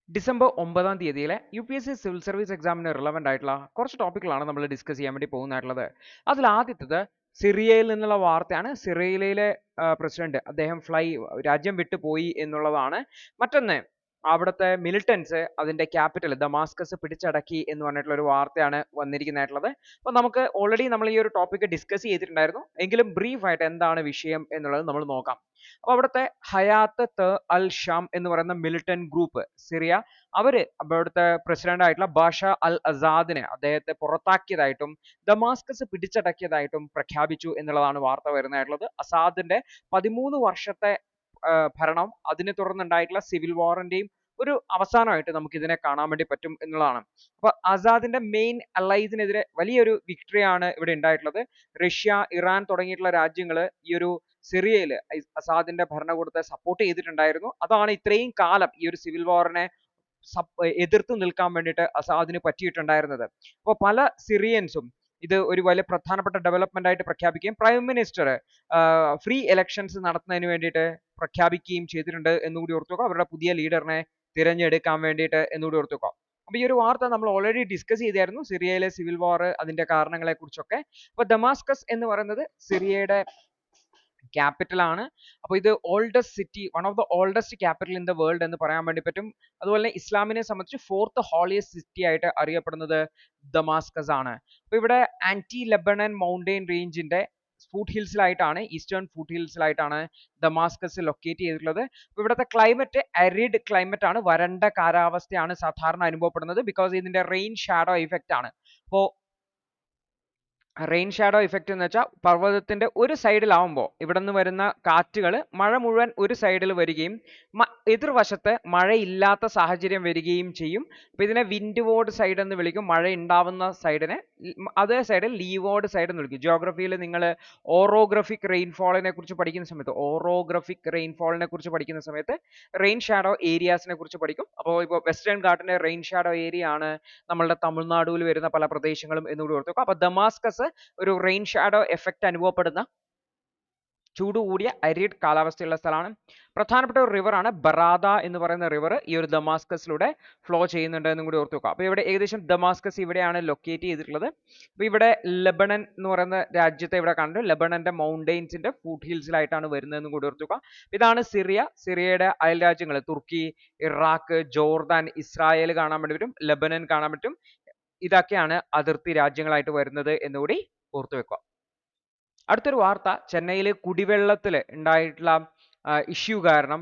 December 9-ാം തീയതിയിലെ UPSC civil service എക്സാമിന് relevant ആയിട്ടുള്ള കുറച്ച് ടോപ്പിക്കുകളാണ് നമ്മൾ ഡിസ്കസ് ചെയ്യാൻ വേണ്ടി പോകുന്നതായിട്ടുള്ളത്. അതിൽ ആദ്യത്തേത് സിറിയയിൽ നിന്നുള്ള വാർത്തയാണ്. സിറിയയിലെ പ്രസിഡന്റ് അദ്ദേഹം രാജ്യം വിട്ടു പോയി എന്നുള്ളതാണ്. മറ്റൊന്ന് അവിടുത്തെ മിലിറ്റൻസ് അതിന്റെ ക്യാപിറ്റൽ ദമാസ്കസ് പിടിച്ചടക്കി എന്ന് പറഞ്ഞിട്ടുള്ള ഒരു വാർത്തയാണ് വന്നിരിക്കുന്നതായിട്ടുള്ളത്. അപ്പോൾ നമുക്ക് ഓൾറെഡി നമ്മൾ ഈ ഒരു ടോപ്പിക് ഡിസ്കസ് ചെയ്തിട്ടുണ്ടായിരുന്നു. എങ്കിലും ബ്രീഫ് ആയിട്ട് എന്താണ് വിഷയം എന്നുള്ളത് നമ്മൾ നോക്കാം. അപ്പോൾ അവിടുത്തെ ഹയാത്ത് അൽ ഷാം എന്ന് പറയുന്ന മിലിറ്റന്റ് ഗ്രൂപ്പ് സിറിയ അവിടുത്തെ പ്രസിഡന്റ് ആയിട്ടുള്ള ബാഷ അൽ അസാദിനെ അദ്ദേഹത്തെ പുറത്താക്കിയതായിട്ടും ദമാസ്കസ് പിടിച്ചടക്കിയതായിട്ടും പ്രഖ്യാപിച്ചു എന്നുള്ളതാണ് വാർത്ത വരുന്നതായിട്ടുള്ളത്. അസാദിന്റെ 13 വർഷത്തെ ഭരണം, അതിനെ തുടർന്നുണ്ടായിട്ടുള്ള സിവിൽ വാറിന്റെയും ഒരു അവസാനമായിട്ട് നമുക്ക് ഇതിനെ കാണാൻ വേണ്ടി പറ്റും എന്നുള്ളതാണ്. അപ്പൊ ആസാദിന്റെ മെയിൻ അലൈസിനെതിരെ വലിയൊരു വിക്ടറിയാണ് ഇവിടെ ഉണ്ടായിട്ടുള്ളത്. റഷ്യ, ഇറാൻ തുടങ്ങിയിട്ടുള്ള രാജ്യങ്ങൾ ഈ ഒരു സിറിയയിൽ അസാദിന്റെ ഭരണകൂടത്തെ സപ്പോർട്ട് ചെയ്തിട്ടുണ്ടായിരുന്നു. അതാണ് ഇത്രയും കാലം ഈ ഒരു സിവിൽ വാറിനെ എതിർത്ത് നിൽക്കാൻ വേണ്ടിയിട്ട് അസാദിന് പറ്റിയിട്ടുണ്ടായിരുന്നത്. അപ്പോൾ പല സിറിയൻസും ഇത് ഒരു വലിയ പ്രധാനപ്പെട്ട ഡെവലപ്മെന്റ് ആയിട്ട് പ്രഖ്യാപിക്കുകയും പ്രൈം മിനിസ്റ്റർ ഫ്രീ ഇലക്ഷൻസ് നടത്തുന്നതിന് വേണ്ടിയിട്ട് പ്രഖ്യാപിക്കുകയും ചെയ്തിട്ടുണ്ട് എന്നുകൂടി ഓർത്തുക. അവരുടെ പുതിയ ലീഡറിനെ തിരഞ്ഞെടുക്കാൻ വേണ്ടിയിട്ട് എന്നുകൂടി ഓർത്തുക. അപ്പൊ ഈ ഒരു വാർത്ത നമ്മൾ ഓൾറെഡി ഡിസ്കസ് ചെയ്തായിരുന്നു, സിറിയയിലെ സിവിൽ വാർ അതിന്റെ കാരണങ്ങളെ കുറിച്ചൊക്കെ. അപ്പൊ ദമാസ്കസ് എന്ന് പറയുന്നത് സിറിയയുടെ ക്യാപിറ്റൽ ആണ്. അപ്പോൾ ഇത് oldest city, one of the oldest capital in the world എന്ന് പറയാൻ വേണ്ടി പറ്റും. അതുപോലെ ഇസ്ലാമിനെ സംബന്ധിച്ച് 4th ഹോളിയസ്റ്റ് സിറ്റി ആയിട്ട് അറിയപ്പെടുന്നത് ദമാസ്കസ് ആണ്. അപ്പോൾ ഇവിടെ ആന്റി ലെബനൻ മൗണ്ടെയിൻ റേഞ്ചിന്റെ ഫൂട്ട് ഹിൽസിലായിട്ടാണ്, ഈസ്റ്റേൺ ഫൂട്ട് ഹിൽസിലായിട്ടാണ് ദമാസ്കസ് ലൊക്കേറ്റ് ചെയ്തിട്ടുള്ളത്. അപ്പോൾ ഇവിടുത്തെ ക്ലൈമറ്റ് അരിഡ് ക്ലൈമറ്റ് ആണ്, വരണ്ട കാലാവസ്ഥയാണ് സാധാരണ അനുഭവപ്പെടുന്നത്. ബിക്കോസ് ഇതിന്റെ റെയിൻ ഷാഡോ ഇഫക്റ്റ് ആണ്. അപ്പോൾ റെയിൻ ഷാഡോ ഇഫക്റ്റ് എന്ന് വെച്ചാൽ പർവ്വതത്തിന്റെ ഒരു സൈഡിലാവുമ്പോൾ ഇവിടെ നിന്ന് വരുന്ന കാറ്റുകൾ മഴ മുഴുവൻ ഒരു സൈഡിൽ വരികയും എതിർവശത്ത് മഴയില്ലാത്ത സാഹചര്യം വരികയും ചെയ്യും. അപ്പോൾ ഇതിനെ വിൻഡ്വേർഡ് സൈഡ് എന്ന് വിളിക്കും. മഴ ഉണ്ടാവുന്ന സൈഡിനെ അതേ സൈഡിൽ ലീവേർഡ് സൈഡ് എന്ന് വിളിക്കും. ജിയോഗ്രഫിയിൽ നിങ്ങൾ ഓറോഗ്രഫിക് റെയിൻഫോളിനെ കുറിച്ച് പഠിക്കുന്ന സമയത്ത് റെയിൻ ഷാഡോ ഏരിയാസിനെ കുറിച്ച് പഠിക്കും. അപ്പോൾ ഇപ്പോൾ വെസ്റ്റേൺ ഘാട്ടിന്റെ റെയിൻ ഷാഡോ ഏരിയ ആണ് നമ്മളുടെ തമിഴ്നാടുവിൽ വരുന്ന പല പ്രദേശങ്ങളും എന്നുകൂടി ഓർത്തുക. അപ്പോൾ ദമാസ്കസ് ഒരു റെയിൻ ഷാഡോ എഫക്റ്റ് അനുഭവപ്പെടുന്ന ചൂട് കൂടിയ അരിഡ് കാലാവസ്ഥയുള്ള സ്ഥലമാണ്. പ്രധാനപ്പെട്ട ഒരു റിവർ ആണ് ബറാദ എന്ന് പറയുന്ന റിവർ ഈ ഒരു ദമാസ്കസിലൂടെ ഫ്ലോ ചെയ്യുന്നുണ്ട് എന്നും കൂടി ഓർത്ത് വെക്കുക. അപ്പോൾ ഇവിടെ ഏകദേശം ദമാസ്കസ് ഇവിടെയാണ് ലൊക്കേറ്റ് ചെയ്തിട്ടുള്ളത്. അപ്പോൾ ഇവിടെ ലെബനൻ എന്ന് പറയുന്ന രാജ്യത്തെ ഇവിടെ കാണുന്നത് ലെബനന്റെ മൗണ്ടെയിൻസിന്റെ ഫൂട്ട് ഹിൽസിലായിട്ടാണ് വരുന്നതെന്നും കൂടി ഓർത്ത് വെക്കുക. ഇതാണ് സിറിയയുടെ അയൽ രാജ്യങ്ങൾ തുർക്കി, ഇറാഖ്, ജോർദാൻ, ഇസ്രായേൽ കാണാൻ വേണ്ടി പറ്റും, ലെബനൻ കാണാൻ പറ്റും. ഇതൊക്കെയാണ് അതിർത്തി രാജ്യങ്ങളായിട്ട് വരുന്നത് എന്നുകൂടി ഓർത്തു വെക്കുക. അടുത്തൊരു വാർത്ത ചെന്നൈയിൽ കുടിവെള്ളത്തിൽ ഉണ്ടായിട്ടുള്ള ഇഷ്യൂ കാരണം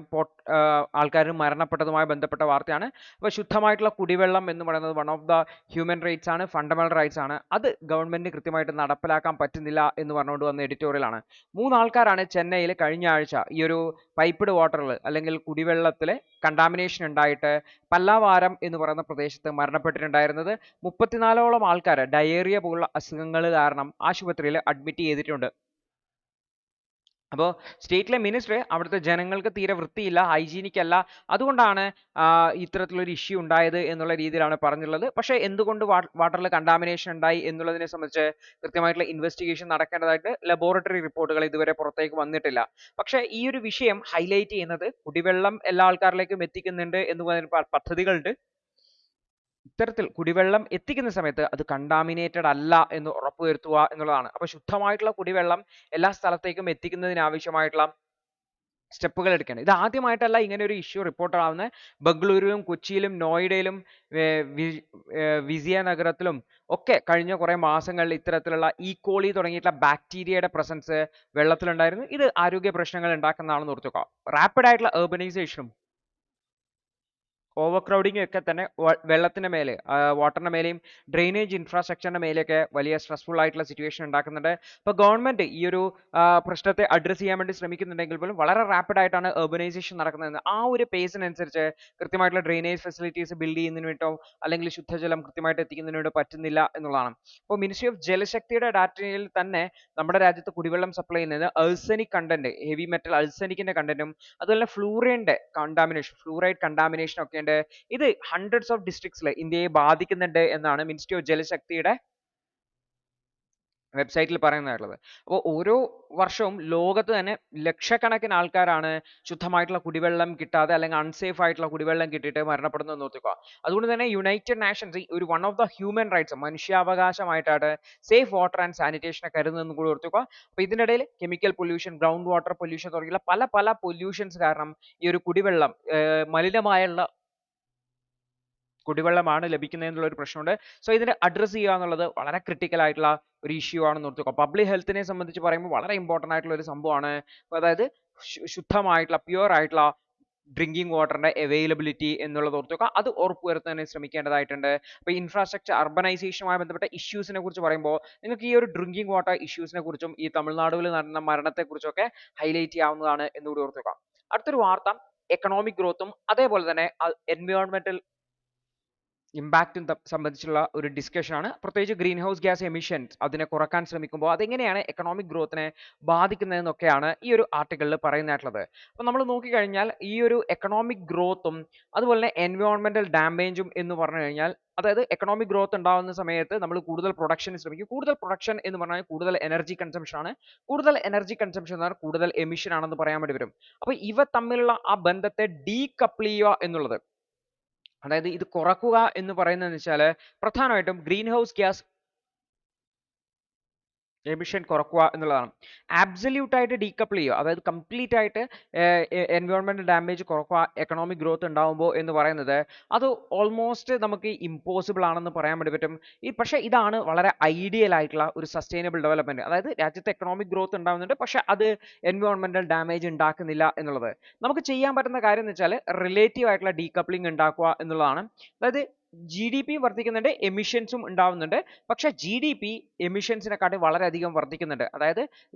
ആൾക്കാർ മരണപ്പെട്ടതുമായി ബന്ധപ്പെട്ട വാർത്തയാണ്. അപ്പോൾ ശുദ്ധമായിട്ടുള്ള കുടിവെള്ളം എന്ന് പറയുന്നത് one of the human rights ആണ്, ഫണ്ടമെന്റൽ റൈറ്റ്സ് ആണ്. അത് ഗവൺമെന്റിന് കൃത്യമായിട്ട് നടപ്പിലാക്കാൻ പറ്റുന്നില്ല എന്ന് പറഞ്ഞുകൊണ്ട് വന്ന എഡിറ്റോറിയലാണ്. 3 ആൾക്കാരാണ് ചെന്നൈയിൽ കഴിഞ്ഞ ആഴ്ച ഈ ഒരു പൈപ്പ്ഡ് വാട്ടറിൽ അല്ലെങ്കിൽ കുടിവെള്ളത്തിൽ കണ്ടാമിനേഷൻ ഉണ്ടായിട്ട് പല്ലാവാരം എന്ന് പറയുന്ന പ്രദേശത്ത് മരണപ്പെട്ടിട്ടുണ്ടായിരുന്നത്. 34ഓളം ആൾക്കാർ ഡയേറിയ പോലുള്ള അസുഖങ്ങൾ കാരണം ആശുപത്രിയിൽ അഡ്മിറ്റ് ചെയ്തിട്ടുണ്ട്. അപ്പോൾ സ്റ്റേറ്റിലെ മിനിസ്റ്റർ അവിടുത്തെ ജനങ്ങൾക്ക് തീരെ വൃത്തിയില്ല, ഹൈജീനിക് അല്ല, അതുകൊണ്ടാണ് ഇത്തരത്തിലൊരു ഇഷ്യൂ ഉണ്ടായത് എന്നുള്ള രീതിയിലാണ് പറഞ്ഞിട്ടുള്ളത്. പക്ഷേ എന്തുകൊണ്ട് വാട്ടറിൽ കണ്ടാമിനേഷൻ ഉണ്ടായി എന്നുള്ളതിനെ സംബന്ധിച്ച് കൃത്യമായിട്ടുള്ള ഇൻവെസ്റ്റിഗേഷൻ നടക്കേണ്ടതായിട്ട് ലബോറട്ടറി റിപ്പോർട്ടുകൾ ഇതുവരെ പുറത്തേക്ക് വന്നിട്ടില്ല. പക്ഷേ ഈ ഒരു വിഷയം ഹൈലൈറ്റ് ചെയ്യുന്നത് കുടിവെള്ളം എല്ലാ ആൾക്കാരിലേക്കും എത്തിക്കുന്നുണ്ട് എന്ന് പറയുന്ന പദ്ധതികളുണ്ട്. ഇത്തരത്തിൽ കുടിവെള്ളം എത്തിക്കുന്ന സമയത്ത് അത് കണ്ടാമിനേറ്റഡ് അല്ല എന്ന് ഉറപ്പുവരുത്തുക എന്നുള്ളതാണ്. അപ്പോൾ ശുദ്ധമായിട്ടുള്ള കുടിവെള്ളം എല്ലാ സ്ഥലത്തേക്കും എത്തിക്കുന്നതിന് ആവശ്യമായിട്ടുള്ള സ്റ്റെപ്പുകൾ എടുക്കണം. ഇത് ആദ്യമായിട്ടല്ല ഇങ്ങനെ ഒരു ഇഷ്യൂ റിപ്പോർട്ട് ആവുന്നത്. ബംഗളൂരുവിലും കൊച്ചിയിലും നോയിഡയിലും വിജയനഗരത്തിലും ഒക്കെ കഴിഞ്ഞ കുറേ മാസങ്ങളിൽ ഇത്തരത്തിലുള്ള ഈക്കോളി തുടങ്ങിയിട്ടുള്ള ബാക്ടീരിയയുടെ പ്രസൻസ് വെള്ളത്തിലുണ്ടായിരുന്നു. ഇത് ആരോഗ്യ പ്രശ്നങ്ങൾ ഉണ്ടാക്കുന്നതാണെന്ന് ഓർത്തുക. റാപ്പിഡ് ആയിട്ടുള്ള urbanization ഓവർ ക്രൗഡിങ് ഒക്കെ തന്നെ വെള്ളത്തിന്റെ മേലെ, വാട്ടറിന്റെ മേലെയും ഡ്രെയിനേജ് ഇൻഫ്രാസ്ട്രക്ചറിന്റെ മേലെയൊക്കെ വലിയ സ്ട്രെസ്ഫുൾ ആയിട്ടുള്ള സിറ്റുവേഷൻ ഉണ്ടാക്കുന്നുണ്ട്. ഇപ്പോൾ ഗവൺമെന്റ് ഈ ഒരു പ്രശ്നത്തെ അഡ്രസ് ചെയ്യാൻ വേണ്ടി ശ്രമിക്കുന്നുണ്ടെങ്കിൽ പോലും വളരെ റാപ്പിഡ് ആയിട്ടാണ് urbanization നടക്കുന്നത്. ആ ഒരു പേസിനനുസരിച്ച് കൃത്യമായിട്ടുള്ള ഡ്രെയിനേജ് ഫെസിലിറ്റീസ് ബിൽഡ് ചെയ്യുന്നതിന് വേണ്ടിയോ അല്ലെങ്കിൽ ശുദ്ധജലം കൃത്യമായിട്ട് എത്തിക്കുന്നതിന് വേണ്ടി പറ്റുന്നില്ല എന്നുള്ളതാണ്. ഇപ്പോൾ മിനിസ്ട്രി ഓഫ് ജലശക്തിയുടെ ഡാറ്റയിൽ തന്നെ നമ്മുടെ രാജ്യത്ത് കുടിവെള്ളം സപ്ലൈ ചെയ്യുന്നത് അൾസനിക് കണ്ടന്റ്, ഹെവി മെറ്റൽ അൾസനിക്കിന്റെ കണ്ടന്റും അതുപോലെ ഫ്ലൂറൈഡ് കണ്ടാമിനേഷൻ ഒക്കെ ഉണ്ട്. ഇത് ഹൺഡ്രഡ്സ് ഓഫ് ഡിസ്ട്രിക്ട്സിൽ ഇന്ത്യയെ ബാധിക്കുന്നുണ്ട് എന്നാണ് മിനിസ്ട്രി ഓഫ് ജലശക്തിയുടെ വെബ്സൈറ്റിൽ പറയുന്നതായിട്ടുള്ളത്. അപ്പോൾ ഓരോ വർഷവും ലോകത്ത് തന്നെ ലക്ഷക്കണക്കിന് ആൾക്കാരാണ് ശുദ്ധമായിട്ടുള്ള കുടിവെള്ളം കിട്ടാതെ അല്ലെങ്കിൽ അൺസേഫ് ആയിട്ടുള്ള കുടിവെള്ളം കിട്ടിയിട്ട് മരണപ്പെടുന്നത് നോക്കുക. അതുകൊണ്ട് തന്നെ യുണൈറ്റഡ് നാഷൻസ് ഒരു one of the human rights മനുഷ്യാവകാശമായിട്ടാണ് സേഫ് വാട്ടർ ആൻഡ് സാനിറ്റേഷനെ കരുതുന്നതെന്ന് കൂടി ഓർത്തുക. അപ്പോൾ ഇതിനിടയിൽ chemical pollution, ground water pollution തുടങ്ങിയുള്ള പല പല പൊല്യൂഷൻസ് കാരണം ഈ ഒരു കുടിവെള്ളം മലിനമായുള്ള കുടിവെള്ളമാണ് ലഭിക്കുന്നത് എന്നുള്ള ഒരു പ്രശ്നമുണ്ട്. സോ ഇതിനെ അഡ്രസ്സ് ചെയ്യുക എന്നുള്ളത് വളരെ ക്രിട്ടിക്കൽ ആയിട്ടുള്ള ഒരു ഇഷ്യൂ ആണെന്ന് ഓർത്തുക. പബ്ലിക് ഹെൽത്തിനെ സംബന്ധിച്ച് പറയുമ്പോൾ വളരെ ഇമ്പോർട്ടന്റ് ആയിട്ടുള്ള ഒരു സംഭവമാണ്. അതായത് ശുദ്ധമായിട്ടുള്ള പ്യുവർ ആയിട്ടുള്ള ഡ്രിങ്കിങ് വാട്ടറിന്റെ അവൈലബിലിറ്റി എന്നുള്ളത് ഓർത്തുക. അത് ഉറപ്പുവരുത്താൻ ശ്രമിക്കേണ്ടതായിട്ടുണ്ട്. അപ്പോൾ ഇൻഫ്രാസ്ട്രക്ചർ അർബനൈസേഷനുമായി ബന്ധപ്പെട്ട ഇഷ്യൂസിനെ കുറിച്ച് പറയുമ്പോൾ നിങ്ങൾക്ക് ഈ ഒരു ഡ്രിങ്കിങ് വാട്ടർ ഇഷ്യൂസിനെ കുറിച്ചും ഈ തമിഴ്നാടുവിൽ നടന്ന മരണത്തെക്കുറിച്ചൊക്കെ ഹൈലൈറ്റ് ചെയ്യാവുന്നതാണ് എന്നുകൂടി ഓർത്തുക. അടുത്തൊരു വാർത്ത എക്കണോമിക് ഗ്രോത്തും അതേപോലെ തന്നെ എൻവയോൺമെന്റൽ ഇമ്പാക്റ്റും സംബന്ധിച്ചുള്ള ഒരു ഡിസ്കഷൻ ആണ്. പ്രത്യേകിച്ച് ഗ്രീൻ ഹൗസ് ഗ്യാസ് എമിഷൻസ് അതിനെ കുറക്കാൻ ശ്രമിക്കുമ്പോൾ അതെങ്ങനെയാണ് എക്കണോമിക് ഗ്രോത്തിനെ ബാധിക്കുന്നതെന്നൊക്കെയാണ് ഈ ഒരു ആർട്ടിക്കിളിൽ പറയുന്നതായിട്ടുള്ളത്. അപ്പോൾ നമ്മൾ നോക്കിക്കഴിഞ്ഞാൽ ഈ ഒരു എക്കണോമിക് ഗ്രോത്തും അതുപോലെ തന്നെ എൻവയോൺമെന്റൽ ഡാമേജും എന്ന് പറഞ്ഞു കഴിഞ്ഞാൽ, അതായത് എക്കണോമിക് ഗ്രോത്ത് ഉണ്ടാകുന്ന സമയത്ത് നമ്മൾ കൂടുതൽ പ്രൊഡക്ഷൻ ശ്രമിക്കും. കൂടുതൽ പ്രൊഡക്ഷൻ എന്ന് പറഞ്ഞാൽ കൂടുതൽ എനർജി കൺസംഷൻ ആണ്. കൂടുതൽ എനർജി കൺസംഷൻ എന്ന് പറഞ്ഞാൽ കൂടുതൽ എമിഷൻ ആണെന്ന് പറയാൻ വേണ്ടി വരും. അപ്പോൾ ഇവ തമ്മിലുള്ള ആ ബന്ധത്തെ ഡീകപ്പിൾ ചെയ്യുക എന്നുള്ളത്, അതായത് ഇത് കുറക്കുക എന്ന് പറയുന്നത് വെച്ചാൽ പ്രധാനമായിട്ടും ഗ്രീൻ ഹൗസ് ഗ്യാസ് എമിഷൻ കുറക്കുക എന്നുള്ളതാണ്. ആബ്സല്യൂട്ട് ആയിട്ട് ഡീകപ്പിൾ ചെയ്യുക, അതായത് കംപ്ലീറ്റ് ആയിട്ട് എൻവയോൺമെന്റൽ ഡാമേജ് കുറക്കുക എക്കണോമിക് ഗ്രോത്ത് ഉണ്ടാകുമ്പോൾ എന്ന് പറയുന്നത് അത് ഓൾമോസ്റ്റ് നമുക്ക് ഇമ്പോസിബിൾ ആണെന്ന് പറയാൻ വേണ്ടി പറ്റും. പക്ഷേ ഇതാണ് വളരെ ഐഡിയൽ ആയിട്ടുള്ള ഒരു സസ്റ്റൈനബിൾ ഡെവലപ്മെന്റ്. അതായത് രാജ്യത്ത് എക്കണോമിക് ഗ്രോത്ത് ഉണ്ടാകുന്നുണ്ട്, പക്ഷെ അത് എൻവയോൺമെന്റൽ ഡാമേജ് ഉണ്ടാക്കുന്നില്ല എന്നുള്ളത്. നമുക്ക് ചെയ്യാൻ പറ്റുന്ന കാര്യം എന്ന് വെച്ചാൽ റിലേറ്റീവ് ആയിട്ടുള്ള ഡീകപ്ലിംഗ് ഉണ്ടാക്കുക എന്നുള്ളതാണ്. അതായത് ജി ഡി പി വർദ്ധിക്കുന്നുണ്ട്, എമിഷൻസും ഉണ്ടാവുന്നുണ്ട്. പക്ഷെ ജി ഡി പി എമിഷൻസിനെക്കാട്ടി വളരെയധികം വർദ്ധിക്കുന്നുണ്ട്. അതായത്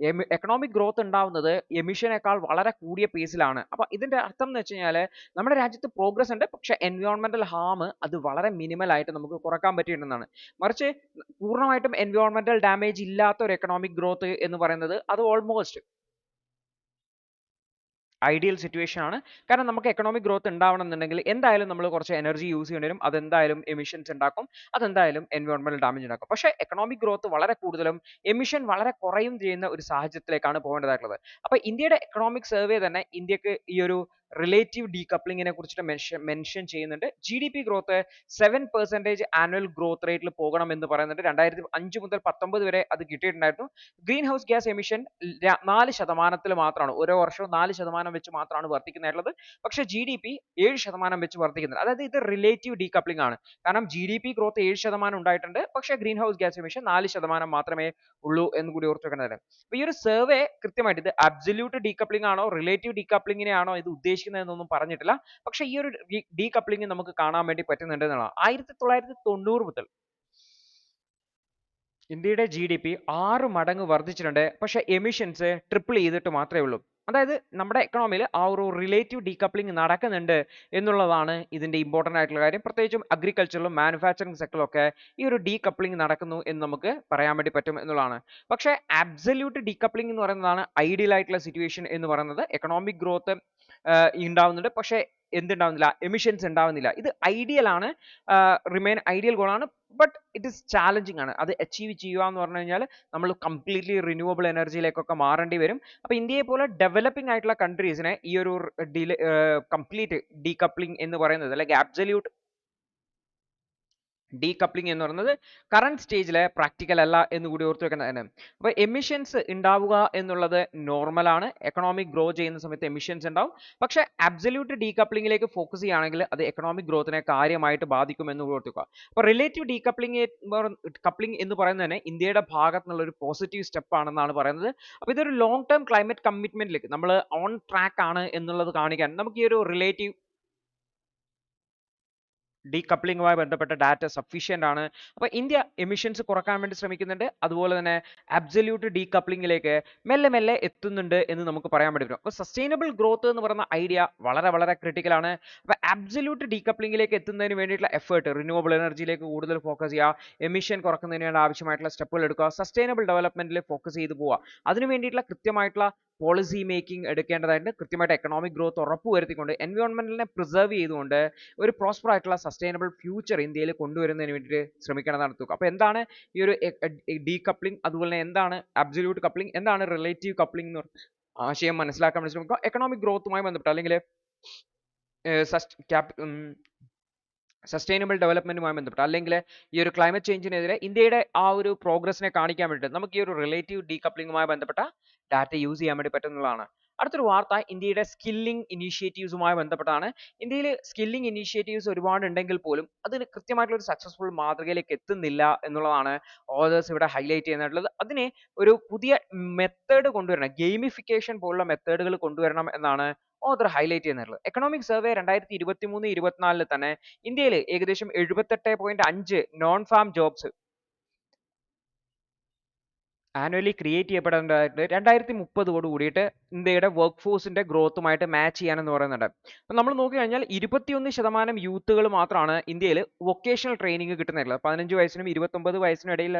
എക്കണോമിക് ഗ്രോത്ത് ഉണ്ടാവുന്നത് എമിഷനേക്കാൾ വളരെ കൂടിയ പേസിലാണ്. അപ്പൊ ഇതിന്റെ അർത്ഥം എന്ന് വെച്ച് കഴിഞ്ഞാൽ നമ്മുടെ രാജ്യത്ത് പ്രോഗ്രസ് ഉണ്ട്, പക്ഷെ എൻവയോൺമെന്റൽ ഹാം അത് വളരെ മിനിമൽ ആയിട്ട് നമുക്ക് കുറക്കാൻ പറ്റിയിട്ടുണ്ടെന്നാണ്. മറിച്ച് പൂർണ്ണമായിട്ടും എൻവയോൺമെന്റൽ ഡാമേജ് ഇല്ലാത്ത ഒരു എക്കണോമിക് ഗ്രോത്ത് എന്ന് പറയുന്നത് അത് ഓൾമോസ്റ്റ് ഐഡിയൽ സിറ്റുവേഷൻ ആണ്. കാരണം നമുക്ക് എക്കണോമിക് ഗ്രോത്ത് ഉണ്ടാവണമെന്നുണ്ടെങ്കിൽ എന്തായാലും നമ്മൾ കുറച്ച് എനർജി യൂസ് ചെയ്യേണ്ടി വരും. അതെന്തായാലും എമിഷൻസ് ഉണ്ടാക്കും, അതെന്തായാലും എൻവയോൺമെന്റൽ ഡാമേജ് ഉണ്ടാക്കും. പക്ഷേ എക്കണോമിക് ഗ്രോത്ത് വളരെ കൂടുതലും എമിഷൻ വളരെ കുറയും ചെയ്യുന്ന ഒരു സാഹചര്യത്തിലേക്കാണ് പോകേണ്ടതായിട്ടുള്ളത്. അപ്പോൾ ഇന്ത്യയുടെ എക്കണോമിക് സർവേ തന്നെ ഇന്ത്യക്ക് ഈ ഒരു റിലേറ്റീവ് ഡീകപ്ലിങ്ങിനെ കുറിച്ചിട്ട് മെൻഷൻ ചെയ്യുന്നുണ്ട്. G D P growth 7% annual growth റേറ്റിൽ പോകണം എന്ന് പറയുന്നുണ്ട്. 2005 മുതൽ 19 വരെ അത് കിട്ടിയിട്ടുണ്ടായിരുന്നു. ഗ്രീൻ ഹൗസ് ഗ്യാസ് എമിഷൻ 4% മാത്രമാണ്, ഓരോ വർഷവും 4% വെച്ച് മാത്രമാണ് വർദ്ധിക്കുന്നതായിട്ടുള്ളത്. പക്ഷേ ജി ഡി പി 7% വെച്ച് വർദ്ധിക്കുന്നുണ്ട്. അതായത് ഇത് റിലേറ്റീവ് ഡീകപ്ലിംഗ് ആണ്. കാരണം ജി ഡി പി ഗ്രോത്ത് 7% ഉണ്ടായിട്ടുണ്ട്, പക്ഷേ ഗ്രീൻ ഹൗസ് ഗ്യാസ് എമിഷൻ 4% മാത്രമേ ഉള്ളൂ എന്ന് കൂടി ഓർത്ത് വെക്കേണ്ടത്. അപ്പോൾ ഈ ഒരു സർവേ കൃത്യമായിട്ട് ഇത് അബ്സല്യൂട്ട് ഡീകപ്ലിംഗ് ആണോ റിലേറ്റീവ് ഡീകപ്ലിംഗിനെ ആണോ ഇത് ഉദ്ദേശിക്കുന്നതെന്നൊന്നും പറഞ്ഞിട്ടില്ല. പക്ഷേ ഈ ഒരു ഡീകപ്ലിംഗ് നമുക്ക് കാണാൻ വേണ്ടി പറ്റുന്നുണ്ട് എന്നുള്ളതാണ്. 1990 മുതൽ ഇന്ത്യയുടെ ജി ഡി പി 6 മടങ്ങ് വർദ്ധിച്ചിട്ടുണ്ട്, പക്ഷേ എമിഷൻസ് ട്രിപ്പിൾ ചെയ്തിട്ട് മാത്രമേ ഉള്ളൂ. അതായത് നമ്മുടെ എക്കണോമിയിൽ ആ ഒരു റിലേറ്റീവ് ഡീകപ്ലിംഗ് നടക്കുന്നുണ്ട് എന്നുള്ളതാണ് ഇതിന്റെ ഇമ്പോർട്ടന്റ് ആയിട്ടുള്ള കാര്യം. പ്രത്യേകിച്ചും അഗ്രികൾച്ചറിലും മാനുഫാക്ചറിംഗ് സെക്ടറിലും ഒക്കെ ഈ ഒരു ഡീകപ്ലിംഗ് നടക്കുന്നു എന്ന് നമുക്ക് പറയാൻ വേണ്ടി പറ്റും എന്നുള്ളതാണ്. പക്ഷേ ആബ്സല്യൂട്ട് ഡീകപ്ലിംഗ് എന്ന് പറയുന്നതാണ് ഐഡിയൽ ആയിട്ടുള്ള സിറ്റുവേഷൻ എന്ന് പറയുന്നത്. എക്കണോമിക് ഗ്രോത്ത് ഉണ്ടാവുന്നുണ്ട്, പക്ഷേ എന്തുണ്ടാവുന്നില്ല, എമിഷൻസ് ഉണ്ടാവുന്നില്ല. ഇത് ഐഡിയൽ ആണ്, റിമെയിൻ ഐഡിയൽ ഗോളാണ്. ബട്ട് ഇറ്റ് ഈസ് ചാലഞ്ചിങ് ആണ്. അത് അച്ചീവ് ചെയ്യുക എന്ന് പറഞ്ഞു കഴിഞ്ഞാൽ നമ്മൾ കംപ്ലീറ്റ്ലി റിന്യൂവബിൾ എനർജിയിലേക്കൊക്കെ മാറേണ്ടി വരും. അപ്പോൾ ഇന്ത്യയെ പോലെ ഡെവലപ്പിംഗ് ആയിട്ടുള്ള കൺട്രീസിനെ ഈ ഒരു കംപ്ലീറ്റ് ഡീകപ്ലിംഗ് എന്ന് പറയുന്നത് അല്ലെങ്കിൽ അബ്സല്യൂട്ട് ഡീകപ്ലിംഗ് എന്ന് പറയുന്നത് കറന്റ് സ്റ്റേജിലെ പ്രാക്ടിക്കൽ അല്ല എന്ന് കൂടി ഓർത്ത് വെക്കേണ്ടതാണ്. അപ്പോൾ എമിഷൻസ് ഉണ്ടാവുക എന്നുള്ളത് നോർമൽ ആണ്. എക്കണോമിക് ഗ്രോ ചെയ്യുന്ന സമയത്ത് എമിഷൻസ് ഉണ്ടാവും. പക്ഷേ അബ്സല്യൂട്ട് ഡീകപ്ലിംഗിലേക്ക് ഫോക്കസ് ചെയ്യുകയാണെങ്കിൽ അത് എക്കണോമിക് ഗ്രോത്തിനെ കാര്യമായിട്ട് ബാധിക്കും എന്ന് ഓർത്തുക. അപ്പോൾ റിലേറ്റീവ് കപ്ലിംഗ് എന്ന് പറയുന്നത് തന്നെ ഇന്ത്യയുടെ ഭാഗത്തു നിന്നുള്ള ഒരു പോസിറ്റീവ് സ്റ്റെപ്പ് ആണെന്നാണ് പറയുന്നത്. അപ്പോൾ ഇതൊരു ലോങ് ടേം ക്ലൈമറ്റ് കമ്മിറ്റ്മെന്റിലേക്ക് നമ്മൾ ഓൺ ട്രാക്ക് ആണ് എന്നുള്ളത് കാണിക്കാൻ നമുക്ക് ഈ ഒരു റിലേറ്റീവ് ഡീകപ്ലിംഗുമായി ബന്ധപ്പെട്ട ഡാറ്റ സഫീഷ്യന്റ് ആണ്. അപ്പോൾ ഇന്ത്യ എമിഷൻസ് കുറക്കാൻ വേണ്ടി ശ്രമിക്കുന്നുണ്ട്. അതുപോലെ തന്നെ അബ്സല്യൂട്ട് ഡീകപ്ലിംഗിലേക്ക് മെല്ലെ മെല്ലെ എത്തുന്നുണ്ട് എന്ന് നമുക്ക് പറയാൻ വേണ്ടി പറ്റും. അപ്പോൾ സസ്റ്റൈനബിൾ ഗ്രോത്ത് എന്ന് പറയുന്ന ഐഡിയ വളരെ വളരെ ക്രിട്ടിക്കൽ ആണ്. അപ്പോൾ അബ്സല്യൂട്ട് ഡീകപ്ലിംഗിലേക്ക് എത്തുന്നതിന് വേണ്ടിയിട്ടുള്ള എഫേർട്ട്, റിന്യൂവബിൾ എനർജിയിലേക്ക് കൂടുതൽ ഫോക്കസ് ചെയ്യുക, എമിഷൻ കുറക്കുന്നതിന് വേണ്ടി ആവശ്യമായിട്ടുള്ള സ്റ്റെപ്പുകൾ എടുക്കുക, സസ്റ്റൈനബിൾ ഡെവലപ്മെന്റിൽ ഫോക്കസ് ചെയ്ത് പോവുക. അതിന് വേണ്ടിയിട്ടുള്ള കൃത്യമായിട്ടുള്ള പോളിസി മേക്കിംഗ് എടുക്കേണ്ടതായിട്ട്, കൃത്യമായിട്ട് എക്കണോമിക് ഗ്രോത്ത് ഉറപ്പുവരുത്തിക്കൊണ്ട് എൻവയോൺമെന്റിനെ പ്രിസർവ് ചെയ്തുകൊണ്ട് ഒരു പ്രോസ്പർ ആയിട്ടുള്ള സസ്റ്റൈനബിൾ ഫ്യൂച്ചർ ഇന്ത്യയിൽ കൊണ്ടുവരുന്നതിന് വേണ്ടിയിട്ട് ശ്രമിക്കേണ്ടതാണ് തുക. അപ്പോൾ എന്താണ് ഈ ഒരു ഡീകപ്ലിംഗ്, അതുപോലെ തന്നെ എന്താണ് അബ്സല്യൂട്ട് കപ്ലിംഗ്, എന്താണ് റിലേറ്റീവ് കപ്ലിംഗ് എന്ന് ആശയം മനസ്സിലാക്കാൻ വേണ്ടി ശ്രമിക്കുക. എക്കണോമിക് ഗ്രോത്തുമായി ബന്ധപ്പെട്ട് അല്ലെങ്കിൽ സസ്റ്റൈനബിൾ ഡെവലപ്മെന്റുമായി ബന്ധപ്പെട്ട് അല്ലെങ്കിൽ ഈ ഒരു ക്ലൈമറ്റ് ചേഞ്ചിനെതിരെ ഇന്ത്യയുടെ ആ ഒരു പ്രോഗ്രസിനെ കാണിക്കാൻ വേണ്ടിയിട്ട് നമുക്ക് ഈ ഒരു റിലേറ്റീവ് ഡീകപ്ലിംഗുമായി ബന്ധപ്പെട്ട ഡാറ്റ യൂസ് ചെയ്യാൻ വേണ്ടി പറ്റുന്നതാണ്. അടുത്തൊരു വാർത്ത ഇന്ത്യയുടെ സ്കില്ലിംഗ് ഇനീഷ്യേറ്റീവ്സുമായി ബന്ധപ്പെട്ടാണ്. ഇന്ത്യയിൽ സ്കില്ലിംഗ് ഇനീഷ്യേറ്റീവ്സ് ഒരുപാട് ഉണ്ടെങ്കിൽ പോലും അതിന് കൃത്യമായിട്ടുള്ള ഒരു സക്സസ്ഫുൾ മാതൃകയിലേക്ക് എത്തുന്നില്ല എന്നുള്ളതാണ് ഓതേഴ്സ് ഇവിടെ ഹൈലൈറ്റ് ചെയ്യുന്നിട്ടുള്ളത്. അതിനെ ഒരു പുതിയ മെത്തേഡ് കൊണ്ടുവരണം, ഗെയിമിഫിക്കേഷൻ പോലുള്ള മെത്തേഡുകൾ കൊണ്ടുവരണം എന്നാണ് ഓതർ ഹൈലൈറ്റ് ചെയ്യുന്നുള്ളത്. എക്കണോമിക് സർവേ 2023-24 തന്നെ ഇന്ത്യയിൽ ഏകദേശം 78.5 non farm jobs annually create ചെയ്യപ്പെടേണ്ടതായിട്ട് 2030 കൂടിയിട്ട് ഇന്ത്യയുടെ വർക്ക് ഫോഴ്സിന്റെ ഗ്രോത്തുമായിട്ട് മാച്ച് ചെയ്യാനെന്ന് പറയുന്നുണ്ട്. അപ്പം നമ്മൾ നോക്കിക്കഴിഞ്ഞാൽ 21% യൂത്തുകൾ മാത്രമാണ് ഇന്ത്യയിൽ വൊക്കേഷണൽ ട്രെയിനിങ് കിട്ടുന്നുള്ളത്. 15 വയസ്സിനും 29 വയസ്സിനും ഇടയിൽ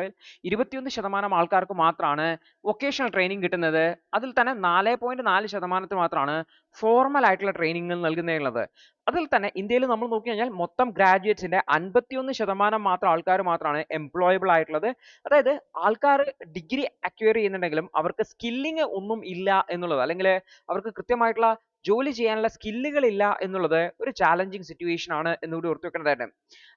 21% ആൾക്കാർക്ക് മാത്രമാണ് വൊക്കേഷണൽ ട്രെയിനിങ് കിട്ടുന്നത്. അതിൽ തന്നെ 4.4% മാത്രമാണ് ഫോർമൽ ആയിട്ടുള്ള ട്രെയിനിങ് നൽകുന്നത്. അതിൽ തന്നെ ഇന്ത്യയിൽ നമ്മൾ നോക്കിക്കഴിഞ്ഞാൽ മൊത്തം ഗ്രാജുവേറ്റ്സിന്റെ 51% മാത്രം ആൾക്കാർ മാത്രമാണ് എംപ്ലോയബിൾ ആയിട്ടുള്ളത്. അതായത് ആൾക്കാർ ഡിഗ്രി അക്വയർ ചെയ്യുന്നുണ്ടെങ്കിലും അവർക്ക് സ്കില്ലിംഗ് ഒന്നും ഇല്ല എന്നുള്ളത്, അല്ലെങ്കിൽ അവർക്ക് കൃത്യമായിട്ടുള്ള ജോലി ചെയ്യാനുള്ള സ്കില്ലുകൾ ഇല്ല എന്നുള്ളത് ഒരു ചാലഞ്ചിങ് സിറ്റുവേഷൻ ആണ് എന്നുകൂടി ഓർത്തു വെക്കേണ്ടതായിട്ട്.